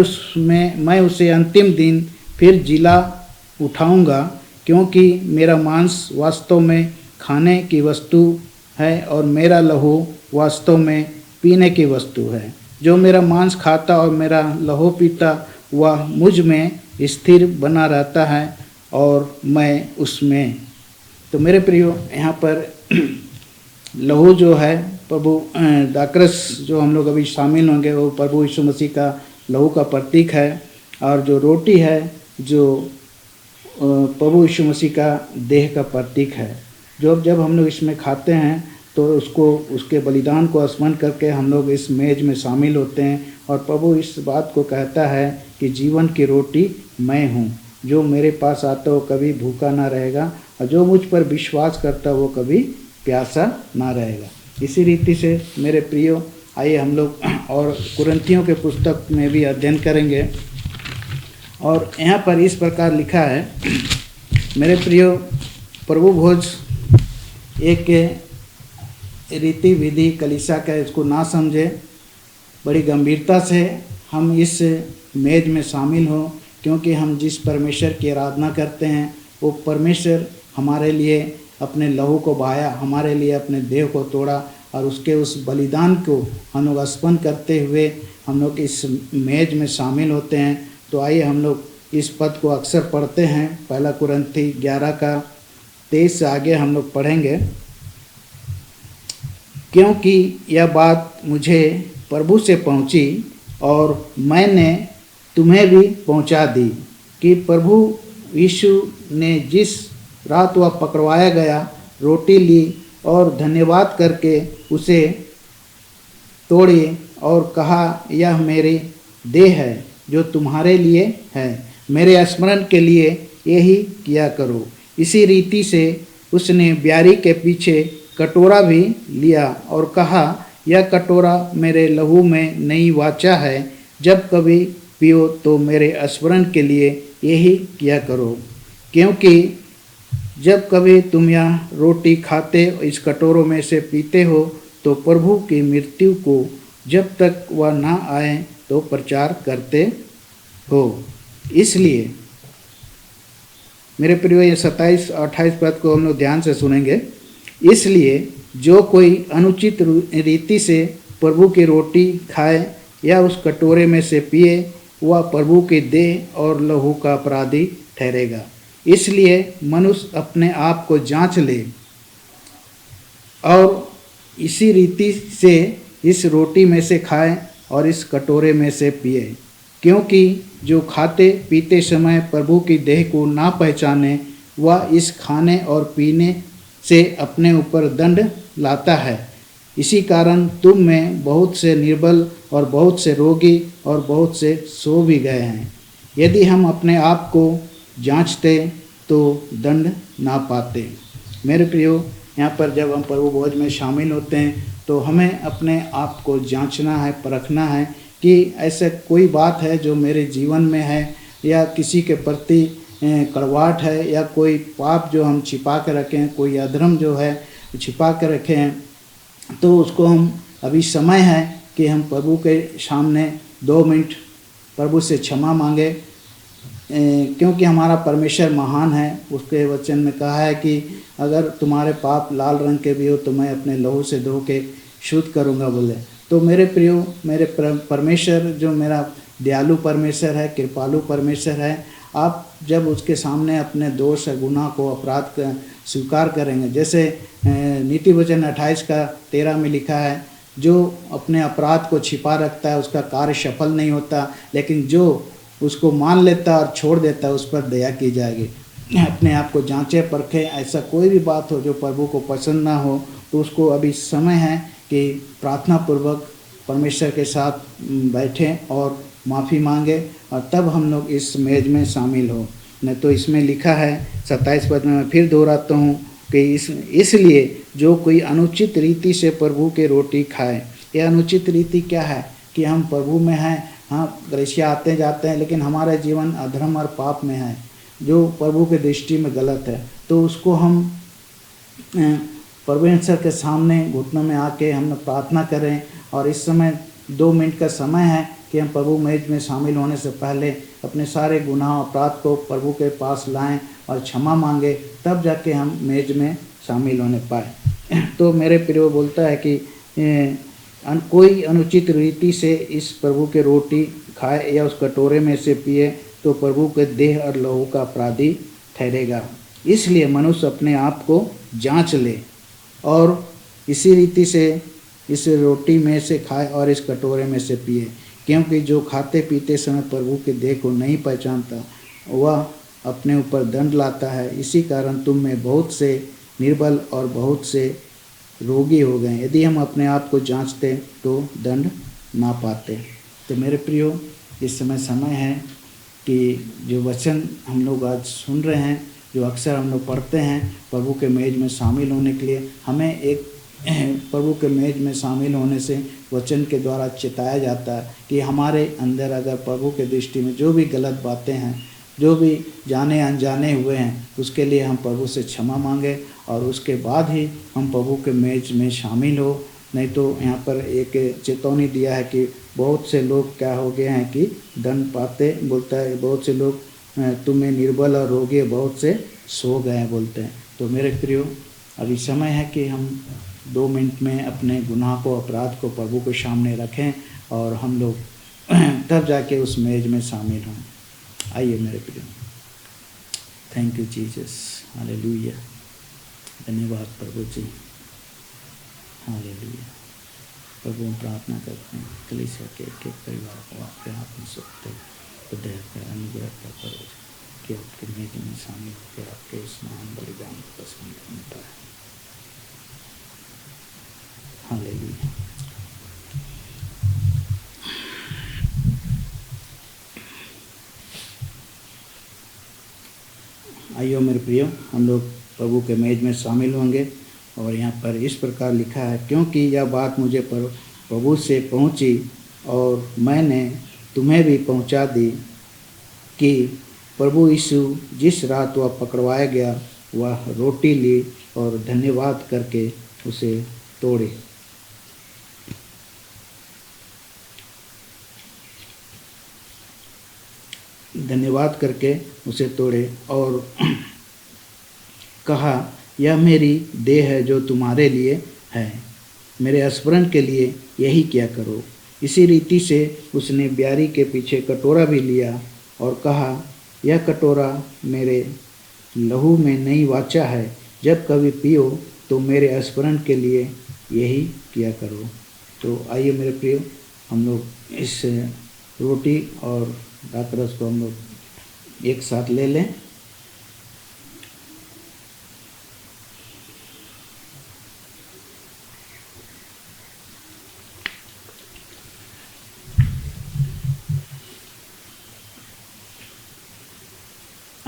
उसे अंतिम दिन फिर जिला उठाऊंगा। क्योंकि मेरा मांस वास्तव में खाने की वस्तु है और मेरा लहू वास्तव में पीने की वस्तु है। जो मेरा मांस खाता और मेरा लहू पीता वह मुझ में स्थिर बना रहता है और मैं उसमें। तो मेरे प्रियो, यहाँ पर लहू जो है प्रभु दाकरस जो हम लोग अभी शामिल होंगे वो प्रभु यीशु मसीह का लहू का प्रतीक है। और जो रोटी है जो प्रभु यीशु मसीह का देह का प्रतीक है। जब हम लोग इसमें खाते हैं तो उसके बलिदान को स्मरण करके हम लोग इस मेज में शामिल होते हैं। और प्रभु इस बात को कहता है कि जीवन की रोटी मैं हूँ, जो मेरे पास आता वो कभी भूखा ना रहेगा, और जो मुझ पर विश्वास करता वो कभी प्यासा ना रहेगा। इसी रीति से मेरे प्रियो, आइए हम लोग और कुरिन्थियों के पुस्तक में भी अध्ययन करेंगे। और यहाँ पर इस प्रकार लिखा है, मेरे प्रियो, प्रभु भोज एक रीति विधि कलीसिया का इसको ना समझे, बड़ी गंभीरता से हम इस मेज में शामिल हों, क्योंकि हम जिस परमेश्वर की आराधना करते हैं वो परमेश्वर हमारे लिए अपने लहू को बहाया, हमारे लिए अपने देह को तोड़ा, और उसके उस बलिदान को हम लोग स्मरण करते हुए हम लोग इस मेज में शामिल होते हैं। तो आइए हम लोग इस पद को अक्सर पढ़ते हैं। पहला कुरिन्थी 11 का 23 से आगे हम लोग पढ़ेंगे। क्योंकि यह बात मुझे प्रभु से पहुंची और मैंने तुम्हें भी पहुंचा दी कि प्रभु यीशु ने जिस रात वह पकड़वाया गया रोटी ली और धन्यवाद करके उसे तोड़ी और कहा, यह मेरी देह है जो तुम्हारे लिए है, मेरे स्मरण के लिए यही किया करो। इसी रीति से उसने ब्यारी के पीछे कटोरा भी लिया और कहा, यह कटोरा मेरे लहू में नई वाचा है, जब कभी पियो तो मेरे स्मरण के लिए यही किया करो। क्योंकि जब कभी तुम यह रोटी खाते इस कटोरों में से पीते हो तो प्रभु की मृत्यु को जब तक वह ना आए तो प्रचार करते हो। इसलिए मेरे प्रिय, ये 27-28 पद को हम लोग ध्यान से सुनेंगे। इसलिए जो कोई अनुचित रीति से प्रभु की रोटी खाए या उस कटोरे में से पिए, वह प्रभु के देह और लहू का अपराधी ठहरेगा। इसलिए मनुष्य अपने आप को जांच ले और इसी रीति से इस रोटी में से खाए और इस कटोरे में से पिए। क्योंकि जो खाते पीते समय प्रभु की देह को ना पहचाने वह इस खाने और पीने से अपने ऊपर दंड लाता है। इसी कारण तुम में बहुत से निर्बल और बहुत से रोगी और बहुत से सो भी गए हैं। यदि हम अपने आप को जांचते तो दंड ना पाते। मेरे प्रियो, यहाँ पर जब हम प्रभु भोज में शामिल होते हैं तो हमें अपने आप को जांचना है, परखना है कि ऐसा कोई बात है जो मेरे जीवन में है, या किसी के प्रति कड़वाहट है, या कोई पाप जो हम छिपा के रखे हैं, कोई अधर्म जो है छिपा के रखे हैं, तो उसको हम अभी समय है कि हम प्रभु के सामने 2 मिनट प्रभु से क्षमा मांगे, क्योंकि हमारा परमेश्वर महान है। उसके वचन में कहा है कि अगर तुम्हारे पाप लाल रंग के भी हो तो मैं अपने लहू से धो के शुद्ध करूँगा बोले। तो मेरे प्रियो, मेरे परमेश्वर जो मेरा दयालु परमेश्वर है, कृपालु परमेश्वर है, आप जब उसके सामने अपने दोष गुनाह को, अपराध का स्वीकार करेंगे, जैसे नीति वचन 28:13 में लिखा है, जो अपने अपराध को छिपा रखता है उसका कार्य सफल नहीं होता, लेकिन जो उसको मान लेता और छोड़ देता है उस पर दया की जाएगी। अपने आप को जांचे परखे, ऐसा कोई भी बात हो जो प्रभु को पसंद ना हो तो उसको अभी समय है कि प्रार्थना पूर्वक परमेश्वर के साथ बैठें और माफ़ी मांगे, और तब हम लोग इस मेज में शामिल हो। नहीं तो इसमें लिखा है 27 पद में, मैं फिर दोहराता हूँ कि इसलिए जो कोई अनुचित रीति से प्रभु के रोटी खाए। यह अनुचित रीति क्या है कि हम प्रभु में हैं, हाँ कलीसिया आते जाते हैं, लेकिन हमारा जीवन अधर्म और पाप में है, जो प्रभु के दृष्टि में गलत है। तो उसको हम परमेश्वर के सामने घुटनों में आके हम प्रार्थना करें, और इस समय 2 मिनट का समय है कि हम प्रभु मेज में शामिल होने से पहले अपने सारे गुनाह अपराध को प्रभु के पास लाएं और क्षमा मांगे, तब जाके हम मेज में शामिल होने पाए। तो मेरे प्रियो बोलता है कि कोई अनुचित रीति से इस प्रभु के रोटी खाए या उस कटोरे में से पिए तो प्रभु के देह और लहू का अपराधी ठहरेगा। इसलिए मनुष्य अपने आप को जांच ले और इसी रीति से इस रोटी में से खाए और इस कटोरे में से पिए, क्योंकि जो खाते पीते समय प्रभु के देह को नहीं पहचानता वह अपने ऊपर दंड लाता है। इसी कारण तुम में बहुत से निर्बल और बहुत से रोगी हो गए। यदि हम अपने आप को जांचते तो दंड ना पाते। तो मेरे प्रियो, इस समय है कि जो वचन हम लोग आज सुन रहे हैं, जो अक्सर हम लोग पढ़ते हैं प्रभु के मेज में शामिल होने के लिए, हमें एक प्रभु के मेज में शामिल होने से वचन के द्वारा चेताया जाता है कि हमारे अंदर अगर प्रभु के दृष्टि में जो भी गलत बातें हैं, जो भी जाने अनजाने हुए हैं, उसके लिए हम प्रभु से क्षमा मांगे और उसके बाद ही हम प्रभु के मेज में शामिल हो। नहीं तो यहाँ पर एक चेतावनी दिया है कि बहुत से लोग क्या हो गए हैं कि दंड पाते, बोलता है बहुत से लोग तुम्हें निर्बल और रोगी बहुत से सो गए हैं बोलते हैं। तो मेरे प्रियो, अभी समय है कि हम 2 मिनट में अपने गुनाह को, अपराध को प्रभु के सामने रखें और हम लोग तब जाके उस मेज में शामिल हों। आइए मेरे प्रियो। Thank you Jesus, hallelujah. धन्यवाद प्रभु जी, हालेलुया। प्रभु हम प्रार्थना करते हैं कलीसिया के एक परिवार को आपके हाथ में सौंपते तो दया कर, अनुग्रह कर करो कि आपके मेज में शामिल होकर आपके उस महान बलिदान को पसंद करने पाए। हालेलुया। आइए मेरे प्रियो, हम लोग प्रभु के मेज में शामिल होंगे। और यहाँ पर इस प्रकार लिखा है, क्योंकि यह बात मुझे प्रभु से पहुँची और मैंने तुम्हें भी पहुँचा दी कि प्रभु यीशु जिस रात वह पकड़वाया गया वह रोटी ली और धन्यवाद करके उसे तोड़े। धन्यवाद करके उसे तोड़े और कहा, यह मेरी देह है जो तुम्हारे लिए है, मेरे स्मरण के लिए यही किया करो। इसी रीति से उसने ब्यारी के पीछे कटोरा भी लिया और कहा, यह कटोरा मेरे लहू में नई वाचा है, जब कभी पियो तो मेरे स्मरण के लिए यही किया करो। तो आइए मेरे प्रियो, हम लोग इस रोटी और दाखरस को हम लोग एक साथ ले लें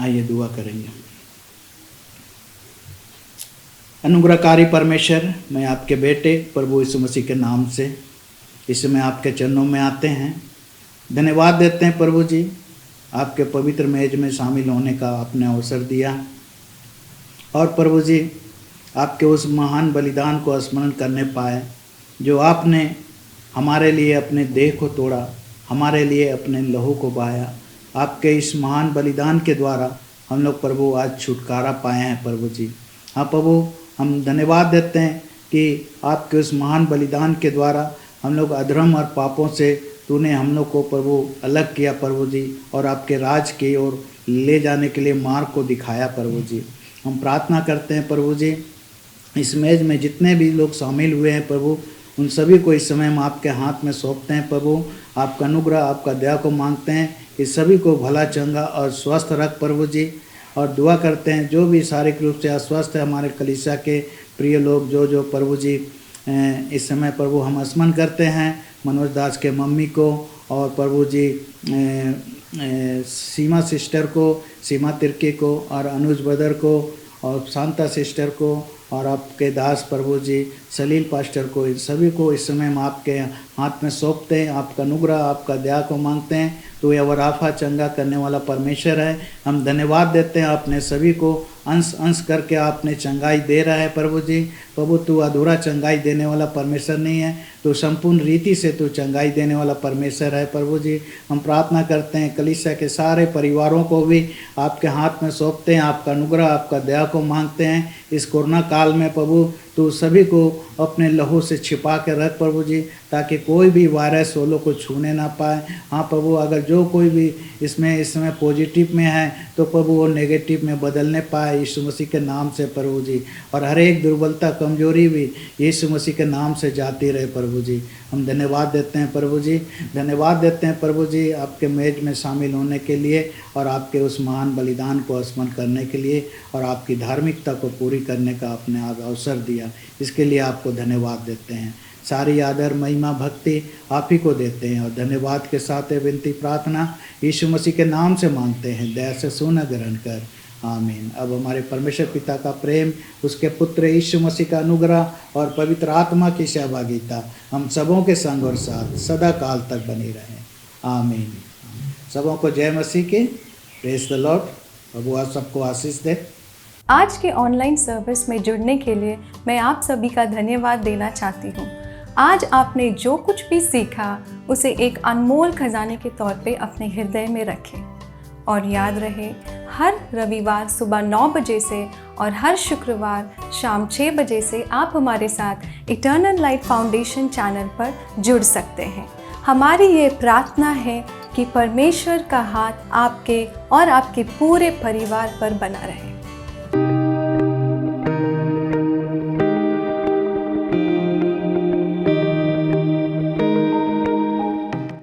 आइए दुआ करेंगे। अनुग्रहकारी परमेश्वर, मैं आपके बेटे प्रभु यीशु मसीह के नाम से इस समय आपके चरणों में आते हैं। धन्यवाद देते हैं प्रभु जी, आपके पवित्र मेज में शामिल होने का आपने अवसर दिया, और प्रभु जी आपके उस महान बलिदान को स्मरण करने पाए जो आपने हमारे लिए अपने देह को तोड़ा, हमारे लिए अपने लहू को बहाया। आपके इस महान बलिदान के द्वारा हम लोग प्रभु आज छुटकारा पाए हैं प्रभु जी। हाँ प्रभु, हम धन्यवाद देते हैं कि आपके उस महान बलिदान के द्वारा हम लोग अधर्म और पापों से तूने हम लोग को प्रभु अलग किया प्रभु जी, और आपके राज की ओर ले जाने के लिए मार्ग को दिखाया प्रभु जी। हम प्रार्थना करते हैं प्रभु जी, इस मेज में जितने भी लोग शामिल हुए हैं प्रभु, उन सभी को इस समय हम आपके हाथ में सौंपते हैं प्रभु। आपका अनुग्रह, आपका दया को मांगते हैं कि सभी को भला चंगा और स्वस्थ रख प्रभु जी। और दुआ करते हैं जो भी शारीरिक रूप से अस्वस्थ है हमारे कलीसिया के प्रिय लोग, जो प्रभु जी इस समय प्रभु हम स्मरण करते हैं मनोज दास के मम्मी को, और प्रभु जी सीमा सिस्टर को, सीमा तिर्की को, और अनुज ब्रदर को, और शांता सिस्टर को, और आपके दास प्रभु जी सलील पास्टर को, इन सभी को इस समय हम आपके हाथ में सौंपते हैं। आपका अनुग्रह, आपका दया को मांगते हैं। तो यह वराफा चंगा करने वाला परमेश्वर है। हम धन्यवाद देते हैं, आपने सभी को अंश अंश करके आपने चंगाई दे रहा है प्रभु जी। प्रभु तू अधूरा चंगाई देने वाला परमेश्वर नहीं है, तो संपूर्ण रीति से तू चंगाई देने वाला परमेश्वर है प्रभु जी। हम प्रार्थना करते हैं कलीसिया के सारे परिवारों को भी आपके हाथ में सौंपते हैं। आपका अनुग्रह, आपका दया को मांगते हैं। इस कोरोना काल में प्रभु तो सभी को अपने लहू से छिपा के रख प्रभु जी, ताकि कोई भी वायरस वो लोग को छूने ना पाए। हाँ प्रभु, अगर जो कोई भी इसमें इस समय पॉजिटिव में है तो प्रभु वो नेगेटिव में बदलने पाए यीशु मसीह के नाम से प्रभु जी। और हर एक दुर्बलता, कमजोरी भी यीशु मसीह के नाम से जाती रहे प्रभु जी। हम धन्यवाद देते हैं प्रभु जी, धन्यवाद देते हैं प्रभु जी आपके मेज में शामिल होने के लिए, और आपके उस महान बलिदान को स्मरण करने के लिए, और आपकी धार्मिकता को पूरी करने का आपने आज अवसर दिया। इसके लिए आपको धन्यवाद देते हैं। सारी आदर, महिमा, भक्ति आप ही को देते हैं, और धन्यवाद के साथ विनती प्रार्थना यीशु मसीह के नाम से मांगते हैं। दया से सुन ग्रहण कर, आमीन। अब हमारे परमेश्वर पिता का प्रेम, उसके पुत्र यीशु मसीह का अनुग्रह और पवित्र आत्मा की सहभागिता हम सबों के संग और साथ सदा काल तक बनी रहे, आमीन। सबों को जय मसीह की, प्रेज द लॉर्ड। प्रभु आप सबको आशीष दे। आज के ऑनलाइन सर्विस में जुड़ने के लिए मैं आप सभी का धन्यवाद देना चाहती हूँ। आज आपने जो कुछ भी सीखा उसे एक अनमोल खजाने के तौर पे अपने हृदय में रखें, और याद रहे हर रविवार सुबह 9 बजे से और हर शुक्रवार शाम 6 बजे से आप हमारे साथ इटर्नल लाइट फाउंडेशन चैनल पर जुड़ सकते हैं। हमारी ये प्रार्थना है कि परमेश्वर का हाथ आपके और आपके पूरे परिवार पर बना रहे।